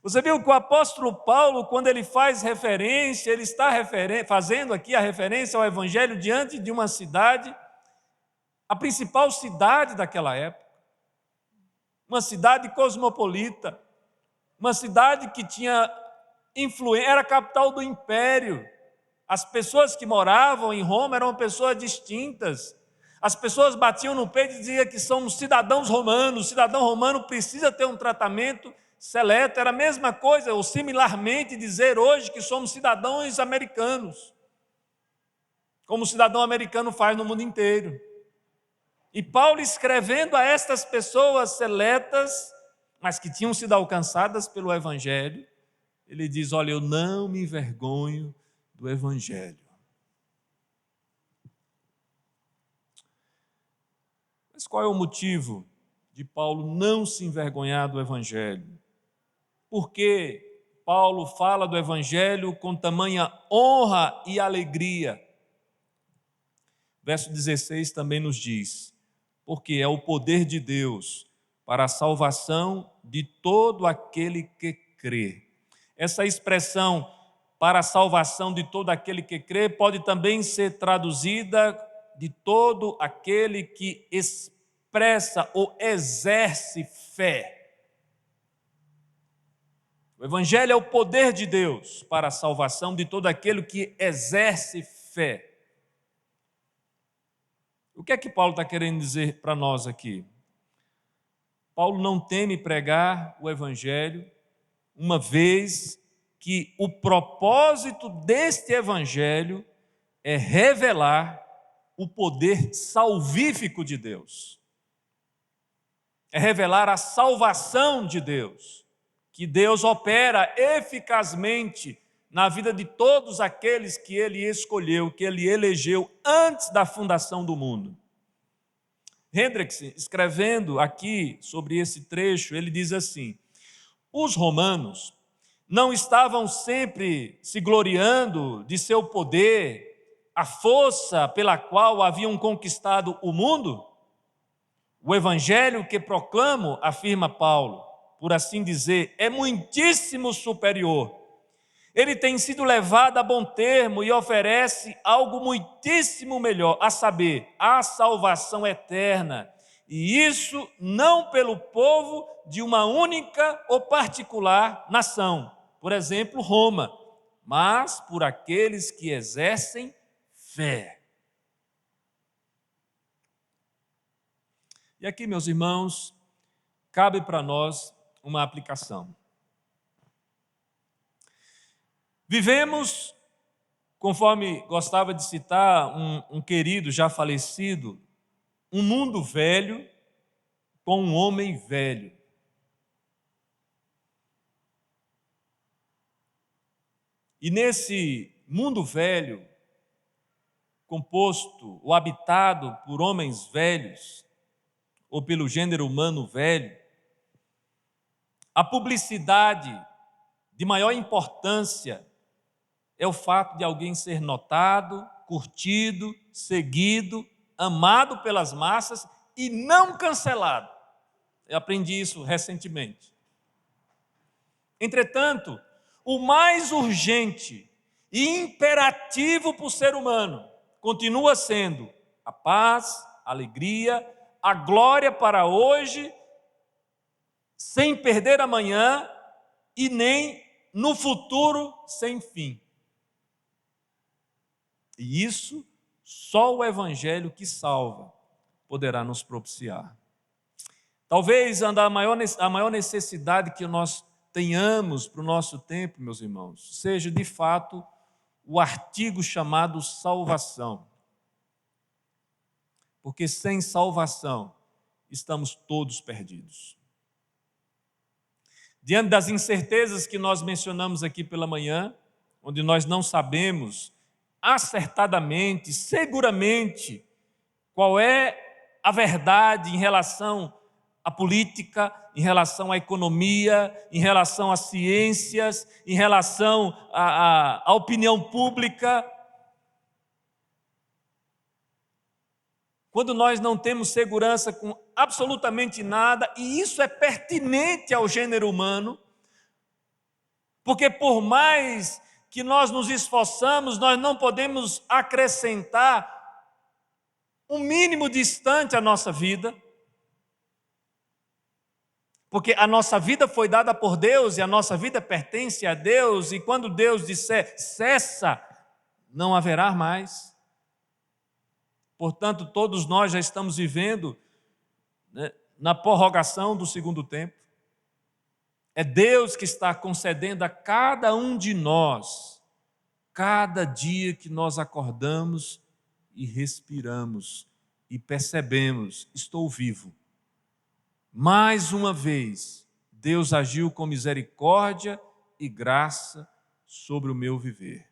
Você viu que o apóstolo Paulo, quando ele faz referência, ele está fazendo aqui a referência ao evangelho diante de uma cidade, a principal cidade daquela época, uma cidade cosmopolita, uma cidade que tinha influência, era a capital do império. As pessoas que moravam em Roma eram pessoas distintas. As pessoas batiam no peito e diziam que são cidadãos romanos. O cidadão romano precisa ter um tratamento seleto. Era a mesma coisa, ou similarmente, dizer hoje que somos cidadãos americanos, como o cidadão americano faz no mundo inteiro. E Paulo, escrevendo a estas pessoas seletas, mas que tinham sido alcançadas pelo evangelho, ele diz: olha, eu não me envergonho do evangelho. Mas qual é o motivo de Paulo não se envergonhar do evangelho? Por que Paulo fala do evangelho com tamanha honra e alegria? Verso 16 também nos diz: porque é o poder de Deus para a salvação de todo aquele que crê. Essa expressão, para a salvação de todo aquele que crê, pode também ser traduzida de todo aquele que expressa ou exerce fé. O evangelho é o poder de Deus para a salvação de todo aquele que exerce fé. O que é que Paulo está querendo dizer para nós aqui? Paulo não teme pregar o evangelho, uma vez que o propósito deste evangelho é revelar o poder salvífico de Deus. É revelar a salvação de Deus, que Deus opera eficazmente na vida de todos aqueles que Ele escolheu, que Ele elegeu antes da fundação do mundo. Hendriksen, escrevendo aqui sobre esse trecho, ele diz assim: os romanos não estavam sempre se gloriando de seu poder, a força pela qual haviam conquistado o mundo? O evangelho que proclamo, afirma Paulo, por assim dizer, é muitíssimo superior. Ele tem sido levado a bom termo e oferece algo muitíssimo melhor, a saber, a salvação eterna. E isso não pelo povo de uma única ou particular nação, por exemplo, Roma, mas por aqueles que exercem fé. E aqui, meus irmãos, cabe para nós uma aplicação. Vivemos, conforme gostava de citar um querido já falecido, um mundo velho com um homem velho. E nesse mundo velho, composto ou habitado por homens velhos, ou pelo gênero humano velho, a publicidade de maior importância é o fato de alguém ser notado, curtido, seguido, amado pelas massas e não cancelado. Eu aprendi isso recentemente. Entretanto, o mais urgente e imperativo para o ser humano continua sendo a paz, a alegria, a glória para hoje, sem perder amanhã e nem no futuro sem fim. E isso só o Evangelho que salva poderá nos propiciar. Talvez a maior necessidade que nós tenhamos para o nosso tempo, meus irmãos, seja de fato o artigo chamado salvação. Porque sem salvação estamos todos perdidos. Diante das incertezas que nós mencionamos aqui pela manhã, onde nós não sabemos acertadamente, seguramente, qual é a verdade em relação à política, em relação à economia, em relação às ciências, em relação à opinião pública. Quando nós não temos segurança com absolutamente nada, e isso é pertinente ao gênero humano, porque por mais que nós nos esforçamos, nós não podemos acrescentar um mínimo distante à nossa vida, porque a nossa vida foi dada por Deus e a nossa vida pertence a Deus, e quando Deus disser cessa, não haverá mais. Portanto, todos nós já estamos vivendo, né, na prorrogação do segundo tempo. É Deus que está concedendo a cada um de nós, cada dia que nós acordamos e respiramos e percebemos, estou vivo. Mais uma vez, Deus agiu com misericórdia e graça sobre o meu viver.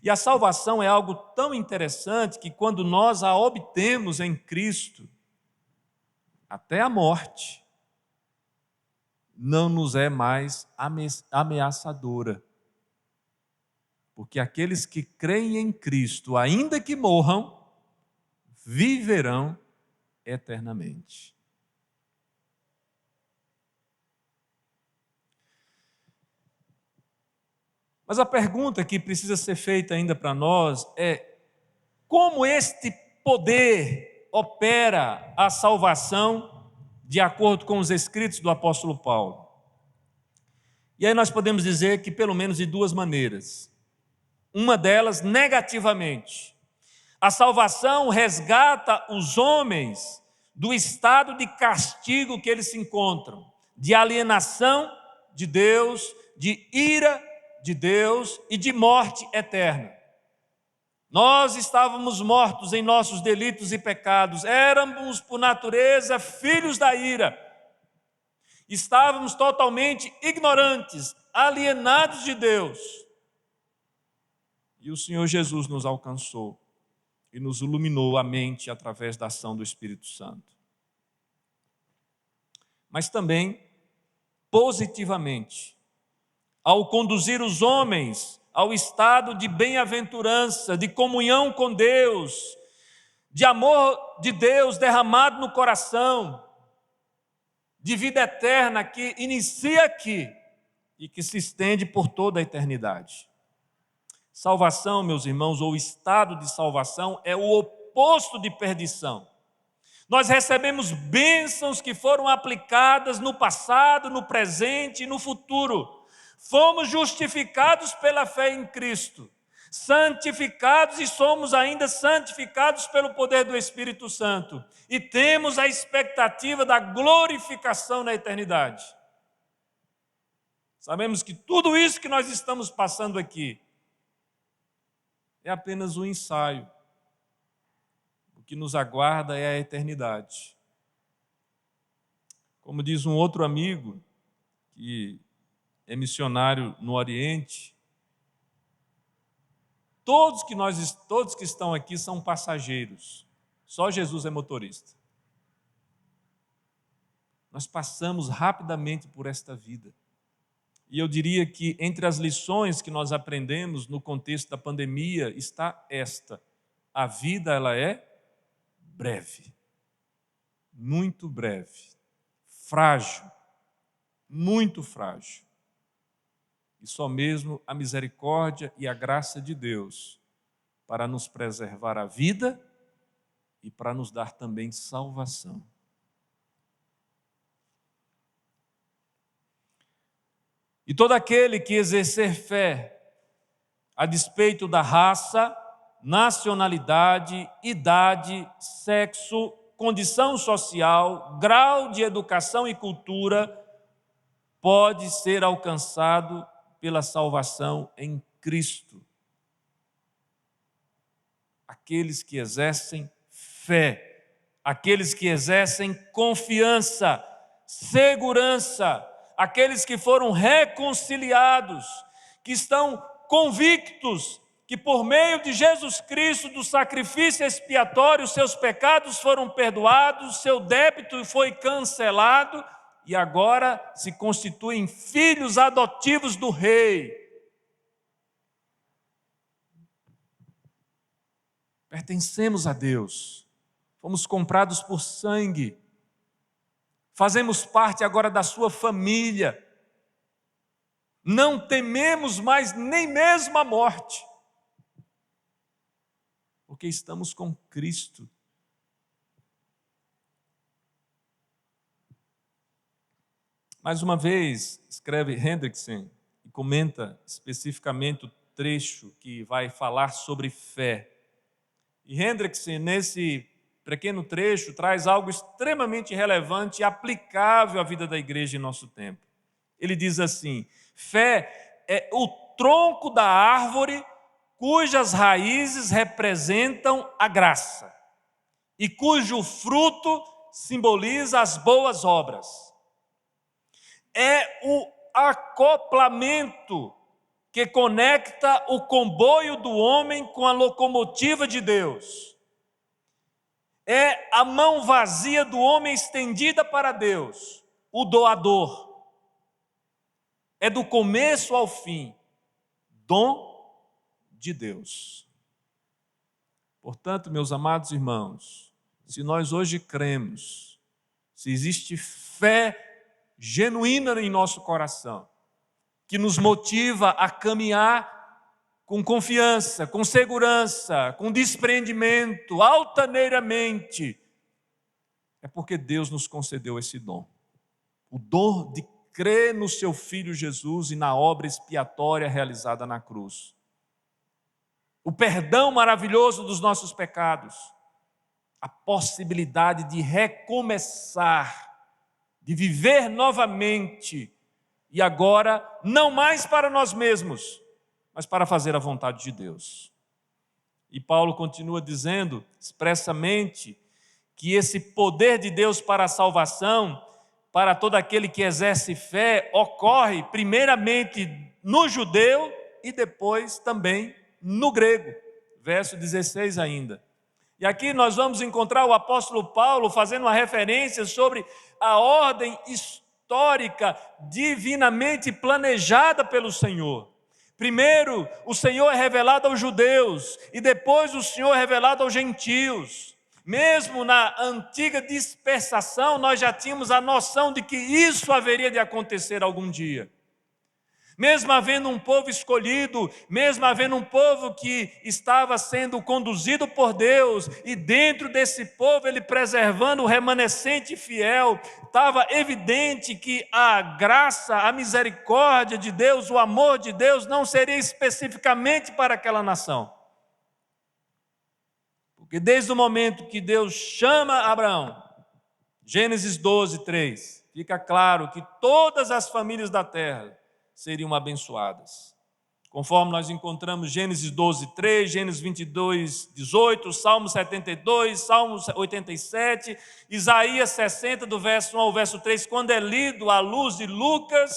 E a salvação é algo tão interessante que quando nós a obtemos em Cristo, até a morte não nos é mais ameaçadora. Porque aqueles que creem em Cristo, ainda que morram, viverão eternamente. Mas a pergunta que precisa ser feita ainda para nós é: como este poder opera a salvação de acordo com os escritos do apóstolo Paulo? E aí nós podemos dizer que pelo menos de duas maneiras. Uma delas, negativamente. A salvação resgata os homens do estado de castigo que eles se encontram, de alienação de Deus, de ira de Deus e de morte eterna. Nós estávamos mortos em nossos delitos e pecados, éramos por natureza filhos da ira. Estávamos totalmente ignorantes, alienados de Deus. E o Senhor Jesus nos alcançou. e nos iluminou a mente através da ação do Espírito Santo. Mas também, positivamente, ao conduzir os homens ao estado de bem-aventurança, de comunhão com Deus, de amor de Deus derramado no coração, de vida eterna que inicia aqui e que se estende por toda a eternidade. Salvação, meus irmãos, ou estado de salvação, é o oposto de perdição. Nós recebemos bênçãos que foram aplicadas no passado, no presente e no futuro. Fomos justificados pela fé em Cristo, santificados e somos ainda santificados pelo poder do Espírito Santo. E temos a expectativa da glorificação na eternidade. Sabemos que tudo isso que nós estamos passando aqui é apenas um ensaio. O que nos aguarda é a eternidade. Como diz um outro amigo, que é missionário no Oriente, todos que estão aqui são passageiros, só Jesus é motorista. Nós passamos rapidamente por esta vida. E eu diria que entre as lições que nós aprendemos no contexto da pandemia está esta: a vida ela é breve, muito breve, frágil, muito frágil. E só mesmo a misericórdia e a graça de Deus para nos preservar a vida e para nos dar também salvação. E todo aquele que exercer fé, a despeito da raça, nacionalidade, idade, sexo, condição social, grau de educação e cultura, pode ser alcançado pela salvação em Cristo. Aqueles que exercem fé, aqueles que exercem confiança, segurança, aqueles que foram reconciliados, que estão convictos que por meio de Jesus Cristo, do sacrifício expiatório, seus pecados foram perdoados, seu débito foi cancelado e agora se constituem filhos adotivos do Rei. Pertencemos a Deus, fomos comprados por sangue, fazemos parte agora da sua família, não tememos mais nem mesmo a morte, porque estamos com Cristo. Mais uma vez, escreve Hendrickson e comenta especificamente o trecho que vai falar sobre fé. E Hendrickson, nesse pequeno trecho, traz algo extremamente relevante e aplicável à vida da igreja em nosso tempo. Ele diz assim: fé é o tronco da árvore cujas raízes representam a graça e cujo fruto simboliza as boas obras. É o acoplamento que conecta o comboio do homem com a locomotiva de Deus. É a mão vazia do homem estendida para Deus, o doador. É do começo ao fim, dom de Deus. Portanto, meus amados irmãos, se nós hoje cremos, se existe fé genuína em nosso coração, que nos motiva a caminhar com confiança, com segurança, com desprendimento, altaneiramente, é porque Deus nos concedeu esse dom. O dom de crer no seu Filho Jesus e na obra expiatória realizada na cruz. O perdão maravilhoso dos nossos pecados. A possibilidade de recomeçar, de viver novamente, e agora não mais para nós mesmos, mas para fazer a vontade de Deus. E Paulo continua dizendo expressamente que esse poder de Deus para a salvação, para todo aquele que exerce fé, ocorre primeiramente no judeu e depois também no grego. Verso 16 ainda. E aqui nós vamos encontrar o apóstolo Paulo fazendo uma referência sobre a ordem histórica divinamente planejada pelo Senhor. Primeiro, o Senhor é revelado aos judeus e depois o Senhor é revelado aos gentios. Mesmo na antiga dispersação, nós já tínhamos a noção de que isso haveria de acontecer algum dia. Mesmo havendo um povo escolhido, mesmo havendo um povo que estava sendo conduzido por Deus, e dentro desse povo ele preservando o remanescente fiel, estava evidente que a graça, a misericórdia de Deus, o amor de Deus não seria especificamente para aquela nação. Porque desde o momento que Deus chama Abraão, Gênesis 12, 3, fica claro que todas as famílias da terra seriam abençoadas. Conforme nós encontramos Gênesis 12, 3, Gênesis 22, 18, Salmo 72, Salmo 87, Isaías 60, do verso 1 ao verso 3, quando é lido à luz de Lucas,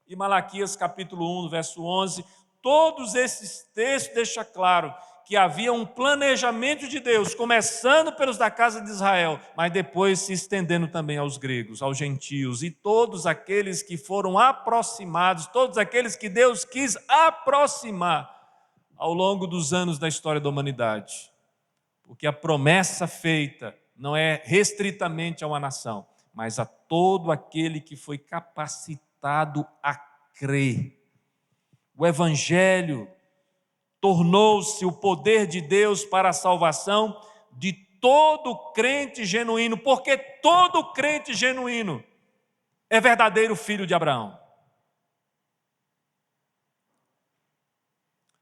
e Malaquias capítulo 1, do verso 11, todos esses textos deixam claro que havia um planejamento de Deus, começando pelos da casa de Israel, mas depois se estendendo também aos gregos, aos gentios, e todos aqueles que foram aproximados, todos aqueles que Deus quis aproximar ao longo dos anos da história da humanidade. Porque a promessa feita não é restritamente a uma nação, mas a todo aquele que foi capacitado a crer. O Evangelho tornou-se o poder de Deus para a salvação de todo crente genuíno, porque todo crente genuíno é verdadeiro filho de Abraão.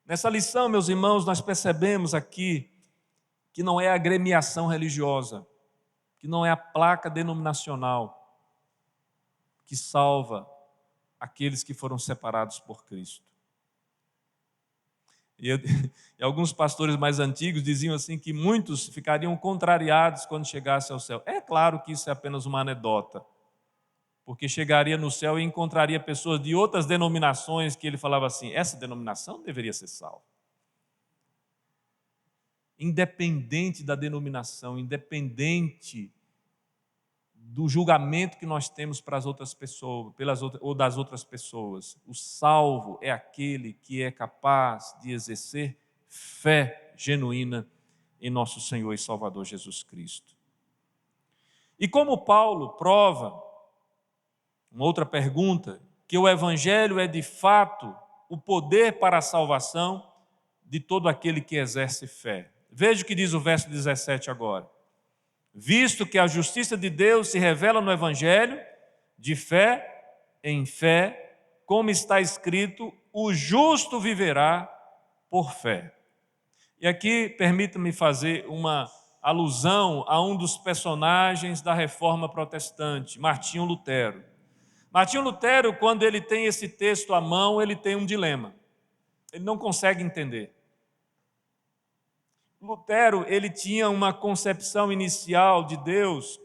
Nessa lição, meus irmãos, nós percebemos aqui que não é a agremiação religiosa, que não é a placa denominacional que salva aqueles que foram separados por Cristo. E alguns pastores mais antigos diziam assim que muitos ficariam contrariados quando chegasse ao céu. É claro que isso é apenas uma anedota, porque chegaria no céu e encontraria pessoas de outras denominações que ele falava assim, essa denominação deveria ser salva. Independente da denominação, independente do julgamento que nós temos para as outras pessoas, ou das outras pessoas. O salvo é aquele que é capaz de exercer fé genuína em nosso Senhor e Salvador Jesus Cristo. E como Paulo prova, uma outra pergunta, que o Evangelho é de fato o poder para a salvação de todo aquele que exerce fé. Veja o que diz o verso 17 agora. Visto que a justiça de Deus se revela no Evangelho, de fé em fé, como está escrito, o justo viverá por fé. E aqui permita-me fazer uma alusão a um dos personagens da Reforma Protestante, Martinho Lutero. Martinho Lutero, quando ele tem esse texto à mão, ele tem um dilema. Ele não consegue entender. Lutero, ele tinha uma concepção inicial de Deus,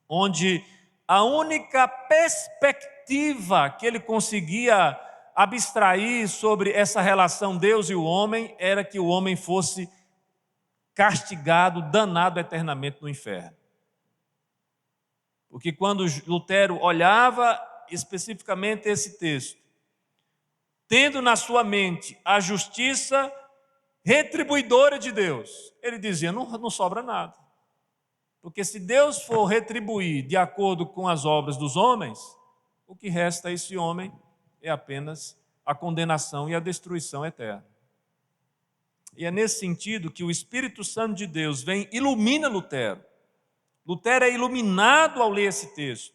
onde a única perspectiva que ele conseguia abstrair sobre essa relação Deus e o homem era que o homem fosse castigado, danado eternamente no inferno. Porque quando Lutero olhava especificamente esse texto, tendo na sua mente a justiça retribuidora de Deus, ele dizia, não sobra nada. Porque se Deus for retribuir de acordo com as obras dos homens, o que resta a esse homem é apenas a condenação e a destruição eterna. E é nesse sentido que o Espírito Santo de Deus vem e ilumina Lutero. Lutero é iluminado ao ler esse texto.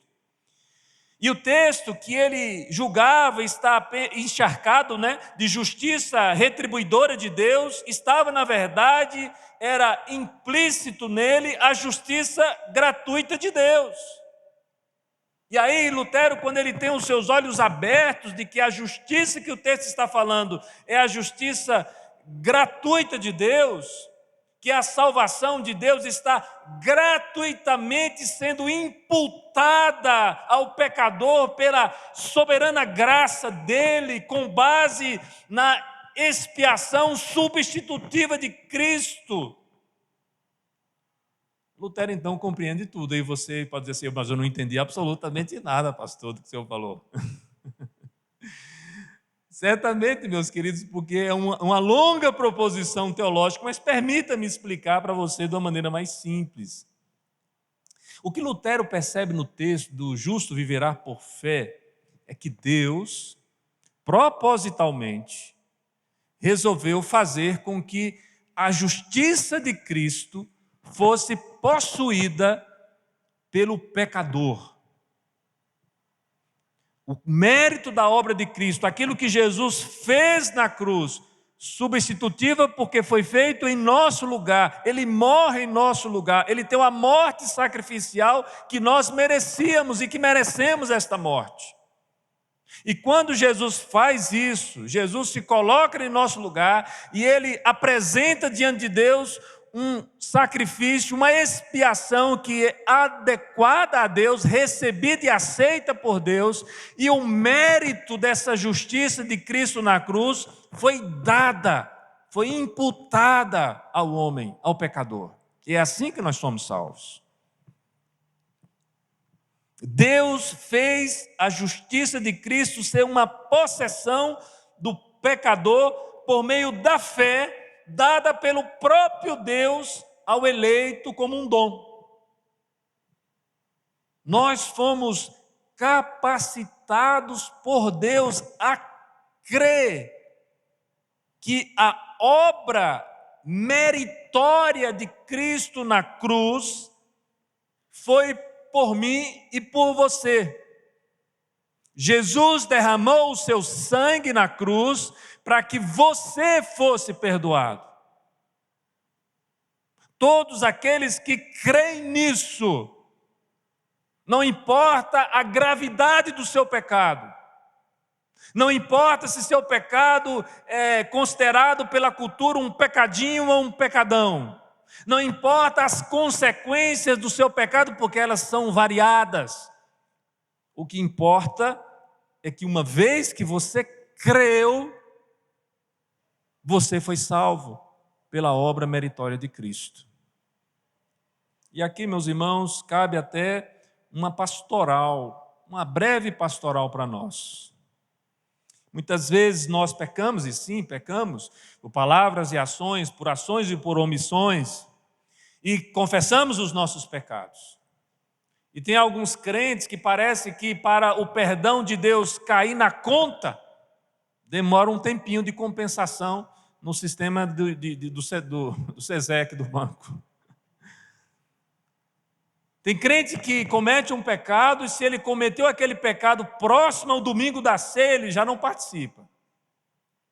E o texto que ele julgava está encharcado, de justiça retribuidora de Deus, estava, na verdade, era implícito nele a justiça gratuita de Deus. E aí Lutero, quando ele tem os seus olhos abertos de que a justiça que o texto está falando é a justiça gratuita de Deus, que a salvação de Deus está gratuitamente sendo imputada ao pecador pela soberana graça dele, com base na expiação substitutiva de Cristo. Lutero, então, compreende tudo. E você pode dizer assim, mas eu não entendi absolutamente nada, pastor, do que o senhor falou. Certamente, meus queridos, porque é uma longa proposição teológica, mas permita-me explicar para você de uma maneira mais simples. O que Lutero percebe no texto do justo viverá por fé é que Deus, propositalmente, resolveu fazer com que a justiça de Cristo fosse possuída pelo pecador. O mérito da obra de Cristo, aquilo que Jesus fez na cruz, substitutiva porque foi feito em nosso lugar, Ele morre em nosso lugar, Ele tem uma morte sacrificial que nós merecíamos e que merecemos esta morte. E quando Jesus faz isso, Jesus se coloca em nosso lugar e Ele apresenta diante de Deus um sacrifício, uma expiação que é adequada a Deus, recebida e aceita por Deus, e o mérito dessa justiça de Cristo na cruz foi dada, foi imputada ao homem, ao pecador. E é assim que nós somos salvos. Deus fez a justiça de Cristo ser uma possessão do pecador por meio da fé dada pelo próprio Deus ao eleito como um dom. Nós fomos capacitados por Deus a crer que a obra meritória de Cristo na cruz foi por mim e por você. Jesus derramou o seu sangue na cruz para que você fosse perdoado. Todos aqueles que creem nisso, não importa a gravidade do seu pecado, não importa se seu pecado é considerado pela cultura um pecadinho ou um pecadão, não importa as consequências do seu pecado, porque elas são variadas. O que importa é que uma vez que você creu, você foi salvo pela obra meritória de Cristo. E aqui, meus irmãos, cabe até uma pastoral, uma breve pastoral para nós. Muitas vezes nós pecamos, e sim, pecamos, por palavras e ações, por ações e por omissões, e confessamos os nossos pecados. E tem alguns crentes que parece que para o perdão de Deus cair na conta, demora um tempinho de compensação no sistema do SESEC, do banco. Tem crente que comete um pecado e se ele cometeu aquele pecado próximo ao domingo da ceia, ele já não participa.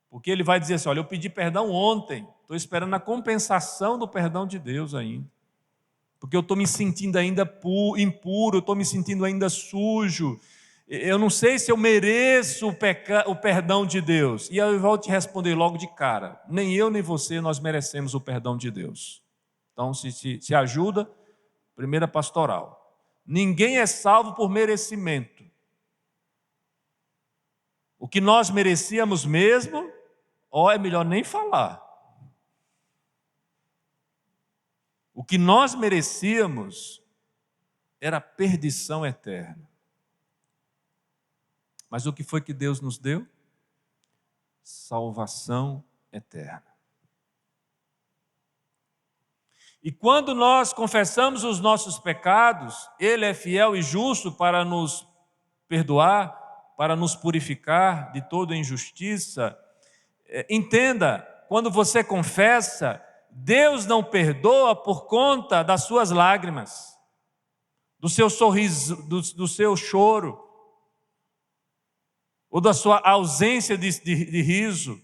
Porque ele vai dizer assim, olha, eu pedi perdão ontem, estou esperando a compensação do perdão de Deus ainda. Porque eu estou me sentindo ainda impuro, eu estou me sentindo ainda sujo, eu não sei se eu mereço o perdão de Deus. E eu vou te responder logo de cara, nem eu nem você, nós merecemos o perdão de Deus. Então, se ajuda, primeira pastoral. Ninguém é salvo por merecimento. O que nós merecíamos mesmo, é melhor nem falar. O que nós merecíamos era perdição eterna. Mas o que foi que Deus nos deu? Salvação eterna. E quando nós confessamos os nossos pecados, Ele é fiel e justo para nos perdoar, para nos purificar de toda injustiça. Entenda, quando você confessa, Deus não perdoa por conta das suas lágrimas, do seu sorriso, do seu choro, ou da sua ausência de riso.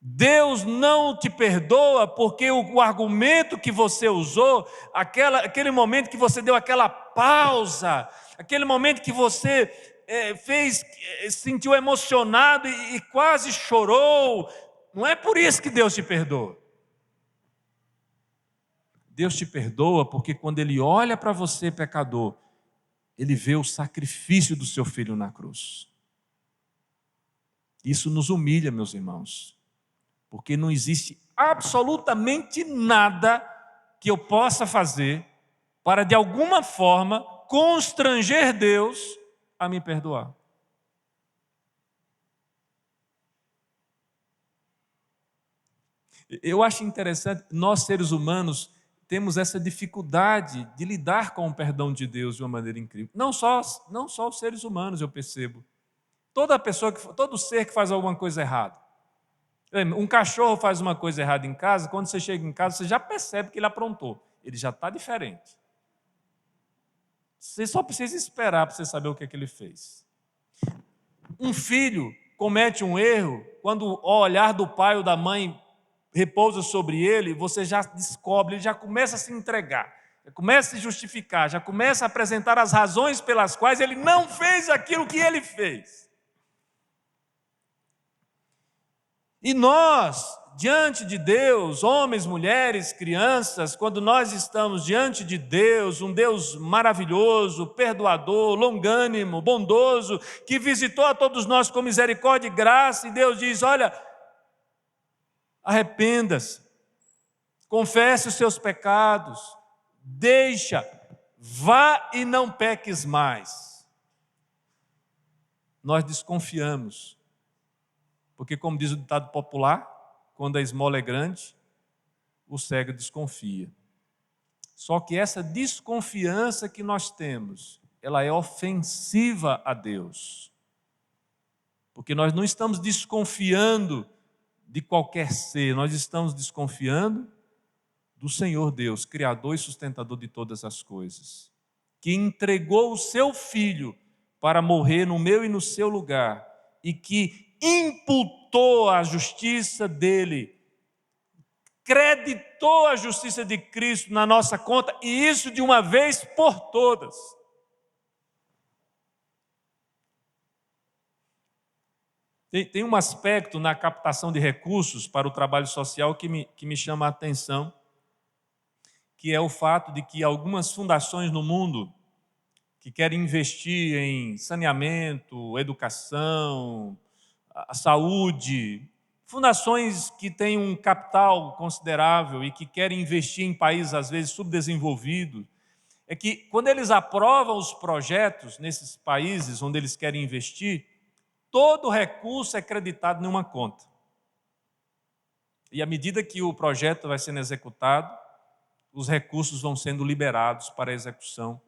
Deus não te perdoa porque o argumento que você usou, aquele momento que você deu aquela pausa, aquele momento que você sentiu emocionado e quase chorou, não é por isso que Deus te perdoa. Deus te perdoa porque quando Ele olha para você, pecador, Ele vê o sacrifício do seu Filho na cruz. Isso nos humilha, meus irmãos, porque não existe absolutamente nada que eu possa fazer para, de alguma forma, constranger Deus a me perdoar? Eu acho interessante, nós seres humanos temos essa dificuldade de lidar com o perdão de Deus de uma maneira incrível. Não só os seres humanos, eu percebo. Todo ser que faz alguma coisa errada. Um cachorro faz uma coisa errada em casa, quando você chega em casa, você já percebe que ele aprontou. Ele já está diferente. Você só precisa esperar para você saber o que é que ele fez. Um filho comete um erro, quando o olhar do pai ou da mãe repousa sobre ele, você já descobre, ele já começa a se entregar, já começa a se justificar, já começa a apresentar as razões pelas quais ele não fez aquilo que ele fez. E nós, diante de Deus, homens, mulheres, crianças, quando nós estamos diante de Deus, um Deus maravilhoso, perdoador, longânimo, bondoso, que visitou a todos nós com misericórdia e graça, e Deus diz: olha, arrependa-se, confesse os seus pecados, vá e não peques mais. Nós desconfiamos, porque, como diz o ditado popular, quando a esmola é grande, o cego desconfia. Só que essa desconfiança que nós temos, ela é ofensiva a Deus. Porque nós não estamos desconfiando de qualquer ser, nós estamos desconfiando do Senhor Deus, Criador e sustentador de todas as coisas, que entregou o seu Filho para morrer no meu e no seu lugar, e que imputou a justiça dele, creditou a justiça de Cristo na nossa conta, e isso de uma vez por todas. Tem um aspecto na captação de recursos para o trabalho social que me chama a atenção, que é o fato de que algumas fundações no mundo que querem investir em saneamento, educação, a saúde, fundações que têm um capital considerável e que querem investir em países, às vezes, subdesenvolvidos, é que, quando eles aprovam os projetos nesses países onde eles querem investir, todo recurso é creditado numa conta. E à medida que o projeto vai sendo executado, os recursos vão sendo liberados para a execução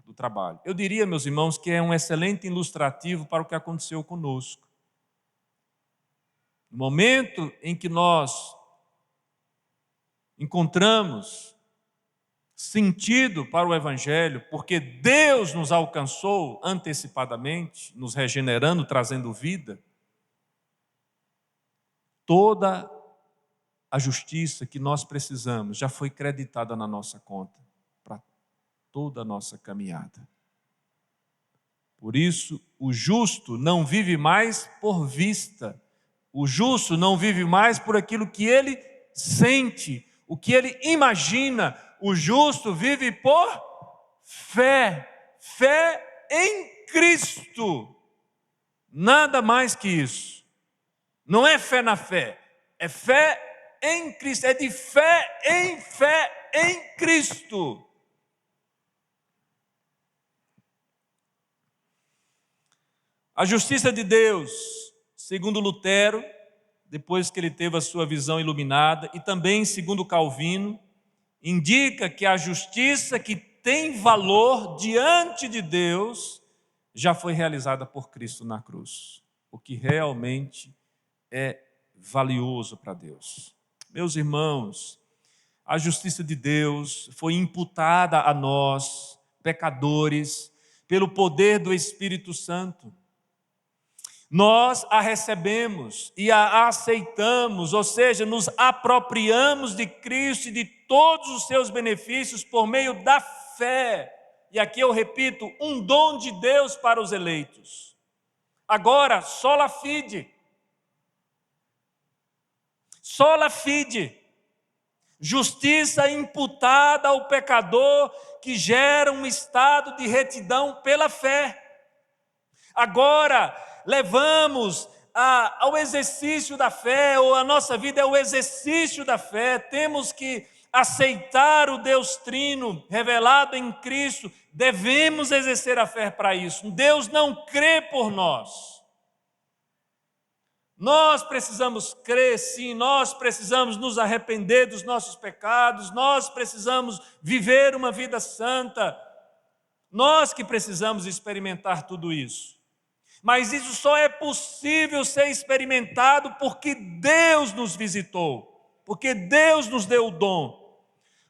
do trabalho. Eu diria, meus irmãos, que é um excelente ilustrativo para o que aconteceu conosco. No momento em que nós encontramos sentido para o Evangelho, porque Deus nos alcançou antecipadamente, nos regenerando, trazendo vida, toda a justiça que nós precisamos já foi creditada na nossa conta para toda a nossa caminhada. Por isso, o justo não vive mais por vista, o justo não vive mais por aquilo que ele sente, o que ele imagina. O justo vive por fé, fé em Cristo. Nada mais que isso. Não é fé na fé, é fé em Cristo, é de fé em Cristo. A justiça de Deus, segundo Lutero, depois que ele teve a sua visão iluminada, e também segundo Calvino, indica que a justiça que tem valor diante de Deus já foi realizada por Cristo na cruz, o que realmente é valioso para Deus. Meus irmãos, a justiça de Deus foi imputada a nós, pecadores, pelo poder do Espírito Santo. Nós a recebemos e a aceitamos, ou seja, nos apropriamos de Cristo e de todos os seus benefícios por meio da fé. E aqui eu repito, um dom de Deus para os eleitos. Agora, sola fide. Sola fide. Justiça imputada ao pecador que gera um estado de retidão pela fé. Agora, levamos ao exercício da fé, ou a nossa vida é o exercício da fé, temos que aceitar o Deus Trino revelado em Cristo, devemos exercer a fé para isso. Deus não crê por nós. Nós precisamos crer, sim, nós precisamos nos arrepender dos nossos pecados, nós precisamos viver uma vida santa, nós que precisamos experimentar tudo isso. Mas isso só é possível ser experimentado porque Deus nos visitou, porque Deus nos deu o dom,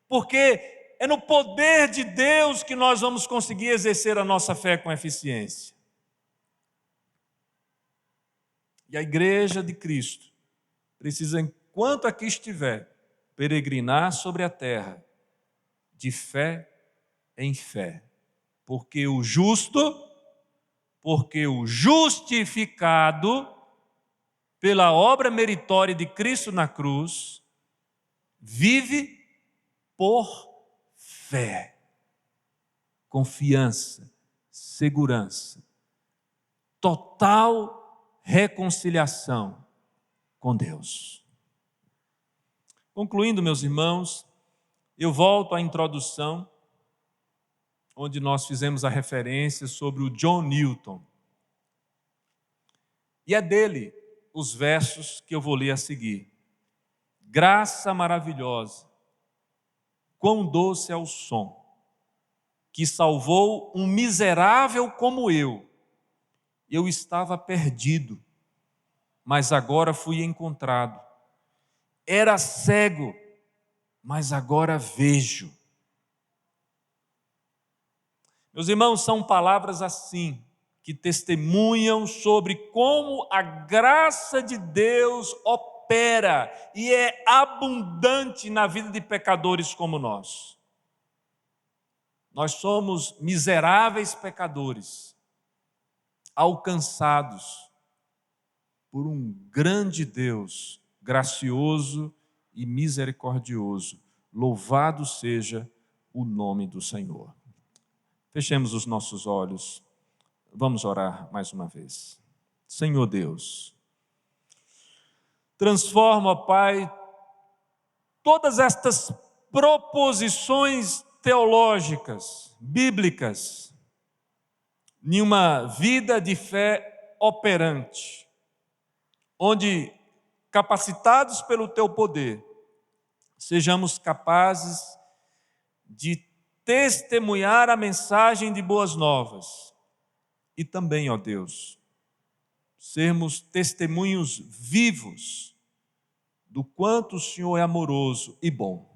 porque é no poder de Deus que nós vamos conseguir exercer a nossa fé com eficiência. E a igreja de Cristo precisa, enquanto aqui estiver, peregrinar sobre a terra, de fé em fé. Porque o justificado pela obra meritória de Cristo na cruz, vive por fé, confiança, segurança, total reconciliação com Deus. Concluindo, meus irmãos, eu volto à introdução, onde nós fizemos a referência sobre o John Newton. E é dele os versos que eu vou ler a seguir. Graça maravilhosa, quão doce é o som, que salvou um miserável como eu. Eu estava perdido, mas agora fui encontrado. Era cego, mas agora vejo. Meus irmãos, são palavras assim, que testemunham sobre como a graça de Deus opera e é abundante na vida de pecadores como nós. Nós somos miseráveis pecadores, alcançados por um grande Deus, gracioso e misericordioso. Louvado seja o nome do Senhor. Fechemos os nossos olhos. Vamos orar mais uma vez. Senhor Deus, transforma, Pai, todas estas proposições teológicas, bíblicas, em uma vida de fé operante, onde, capacitados pelo Teu poder, sejamos capazes de testemunhar a mensagem de boas novas e também, ó Deus, sermos testemunhos vivos do quanto o Senhor é amoroso e bom.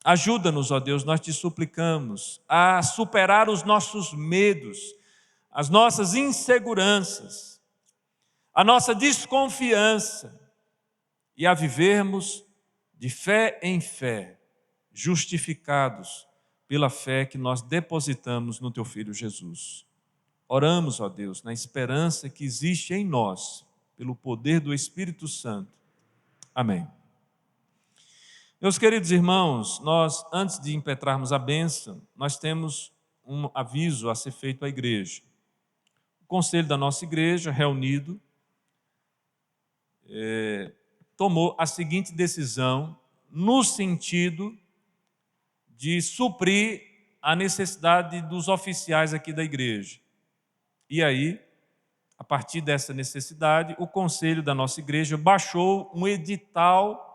Ajuda-nos, ó Deus, nós te suplicamos, a superar os nossos medos, as nossas inseguranças, a nossa desconfiança e a vivermos de fé em fé, justificados pela fé que nós depositamos no Teu Filho Jesus. Oramos, ó Deus, na esperança que existe em nós, pelo poder do Espírito Santo. Amém. Meus queridos irmãos, nós, antes de impetrarmos a bênção, nós temos um aviso a ser feito à igreja. O conselho da nossa igreja, reunido, tomou a seguinte decisão no sentido de suprir a necessidade dos oficiais aqui da igreja. E aí, a partir dessa necessidade, o conselho da nossa igreja baixou um edital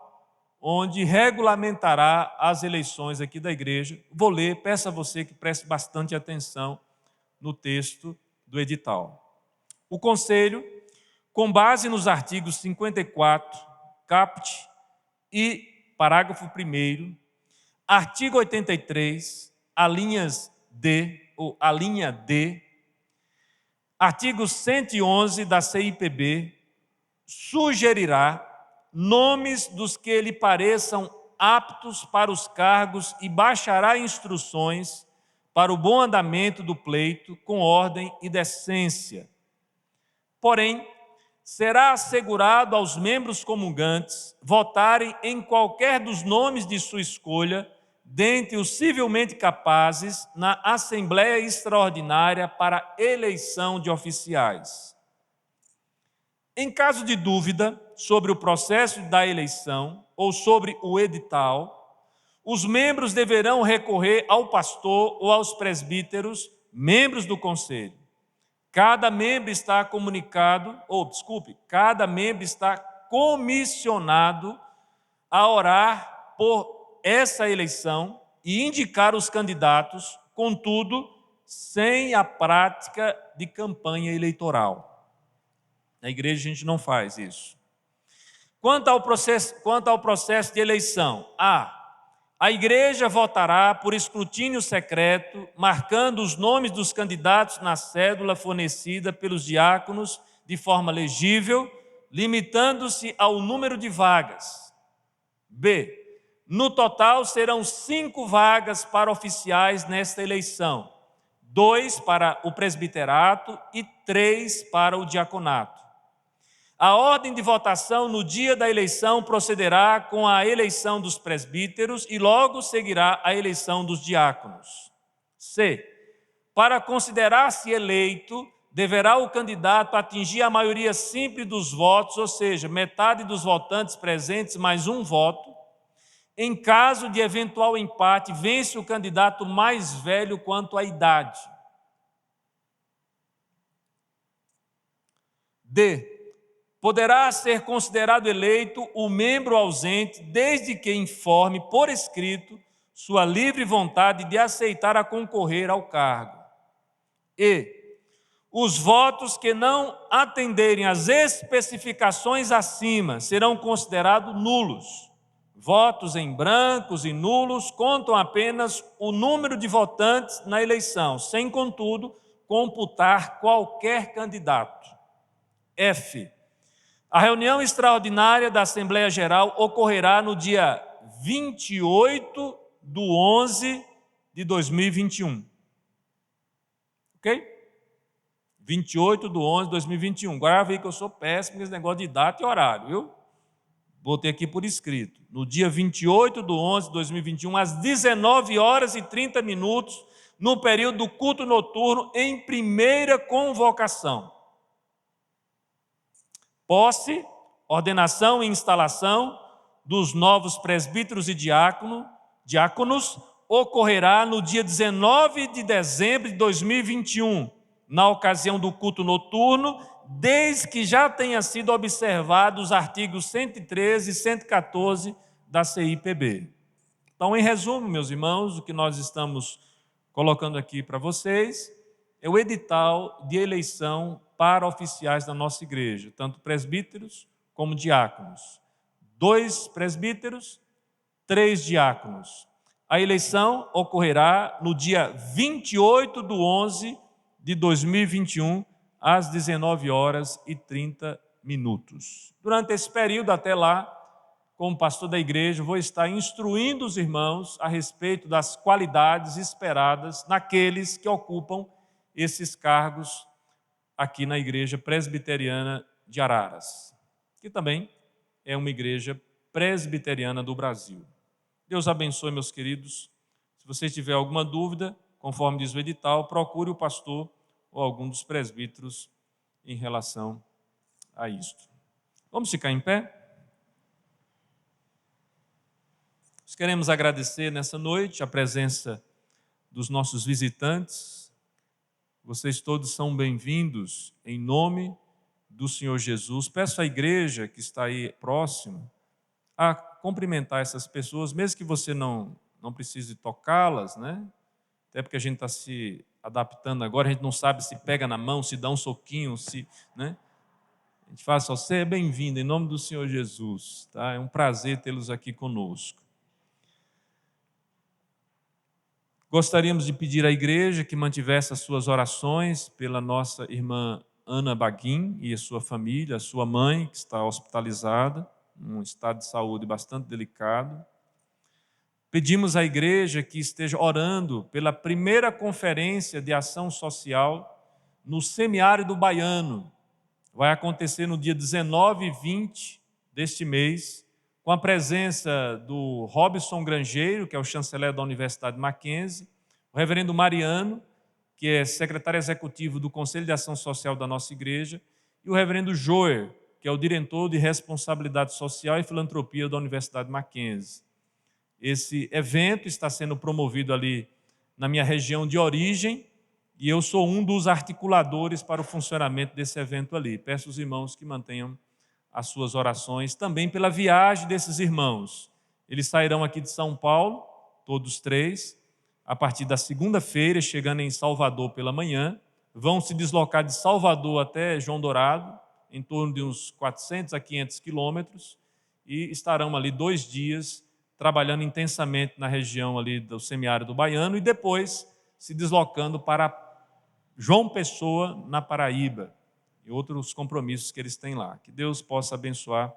onde regulamentará as eleições aqui da igreja. Vou ler, peço a você que preste bastante atenção no texto do edital. O Conselho, com base nos artigos 54, caput e parágrafo 1º, artigo 83, a linha D, artigo 111 da CIPB, sugerirá nomes dos que lhe pareçam aptos para os cargos e baixará instruções para o bom andamento do pleito com ordem e decência. Porém, será assegurado aos membros comungantes votarem em qualquer dos nomes de sua escolha, dentre os civilmente capazes, na Assembleia Extraordinária para eleição de oficiais. Em caso de dúvida sobre o processo da eleição ou sobre o edital, Os membros deverão recorrer ao pastor ou aos presbíteros, membros do conselho. Cada membro está comissionado a orar por essa eleição e indicar os candidatos, contudo, sem a prática de campanha eleitoral. Na igreja a gente não faz isso. Quanto ao processo de eleição, a igreja votará por escrutínio secreto, marcando os nomes dos candidatos na cédula fornecida pelos diáconos de forma legível, limitando-se ao número de vagas. B. No total serão 5 vagas para oficiais nesta eleição, 2 para o presbiterato e 3 para o diaconato. A ordem de votação no dia da eleição procederá com a eleição dos presbíteros e logo seguirá a eleição dos diáconos. C. Para considerar-se eleito, deverá o candidato atingir a maioria simples dos votos, ou seja, metade dos votantes presentes mais um voto. Em caso de eventual empate, vence o candidato mais velho quanto à idade. D. Poderá ser considerado eleito o membro ausente, desde que informe por escrito sua livre vontade de aceitar a concorrer ao cargo. E. Os votos que não atenderem às especificações acima serão considerados nulos. Votos em brancos e nulos contam apenas o número de votantes na eleição, sem, contudo, computar qualquer candidato. F. A reunião extraordinária da Assembleia Geral ocorrerá no dia 28/11/2021. Ok? 28/11/2021. Grave aí que eu sou péssimo nesse negócio de data e horário, viu? Botei aqui por escrito. No dia 28/11/2021, às 19h30, no período do culto noturno, em primeira convocação. Posse, ordenação e instalação dos novos presbíteros e diáconos ocorrerá no dia 19 de dezembro de 2021, na ocasião do culto noturno, desde que já tenha sido observado os artigos 113 e 114 da CIPB. Então, em resumo, meus irmãos, o que nós estamos colocando aqui para vocês é o edital de eleição para oficiais da nossa igreja, tanto presbíteros como diáconos. 2 presbíteros, 3 diáconos. A eleição ocorrerá no dia 28/11/2021, às 19h30. Durante esse período, até lá, como pastor da igreja, vou estar instruindo os irmãos a respeito das qualidades esperadas naqueles que ocupam esses cargos aqui na Igreja Presbiteriana de Araras, que também é uma igreja presbiteriana do Brasil. Deus abençoe, meus queridos. Se você tiver alguma dúvida, conforme diz o edital, procure o pastor ou algum dos presbíteros em relação a isto. Vamos ficar em pé? Nós queremos agradecer nessa noite a presença dos nossos visitantes. Vocês todos são bem-vindos em nome do Senhor Jesus. Peço à igreja que está aí próxima a cumprimentar essas pessoas, mesmo que você não precise tocá-las, né? Até porque a gente está se adaptando agora, a gente não sabe se pega na mão, se dá um soquinho, né? A gente fala só, você é bem-vindo em nome do Senhor Jesus, tá? É um prazer tê-los aqui conosco. Gostaríamos de pedir à igreja que mantivesse as suas orações pela nossa irmã Ana Baguim e a sua família, a sua mãe, que está hospitalizada, num estado de saúde bastante delicado. Pedimos à igreja que esteja orando pela primeira conferência de ação social no semiárido baiano. Vai acontecer no dia 19 e 20 deste mês, com a presença do Robson Grangeiro, que é o chanceler da Universidade Mackenzie, o reverendo Mariano, que é secretário executivo do Conselho de Ação Social da nossa igreja, e o reverendo Joer, que é o diretor de Responsabilidade Social e Filantropia da Universidade Mackenzie. Esse evento está sendo promovido ali na minha região de origem e eu sou um dos articuladores para o funcionamento desse evento ali. Peço aos irmãos que mantenham as suas orações também pela viagem desses irmãos. Eles sairão aqui de São Paulo, todos três, a partir da segunda-feira, chegando em Salvador pela manhã, vão se deslocar de Salvador até João Dourado, em torno de uns 400 a 500 quilômetros, e estarão ali 2 dias trabalhando intensamente na região ali do semiárido baiano e depois se deslocando para João Pessoa, na Paraíba, e outros compromissos que eles têm lá. Que Deus possa abençoar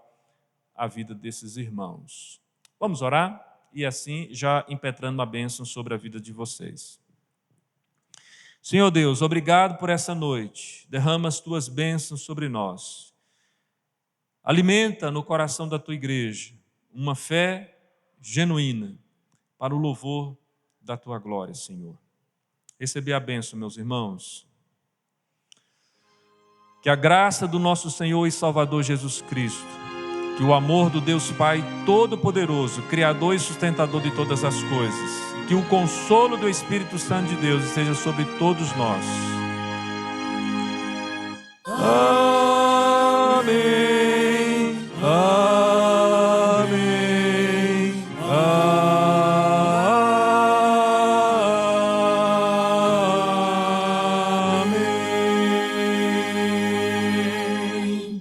a vida desses irmãos. Vamos orar? E assim já impetrando uma bênção sobre a vida de vocês. Senhor Deus, obrigado por essa noite. Derrama as tuas bênçãos sobre nós. Alimenta no coração da tua igreja uma fé genuína para o louvor da tua glória, Senhor. Receber a bênção, meus irmãos. Que a graça do nosso Senhor e Salvador Jesus Cristo, que o amor do Deus Pai Todo-Poderoso, Criador e sustentador de todas as coisas, que o consolo do Espírito Santo de Deus esteja sobre todos nós.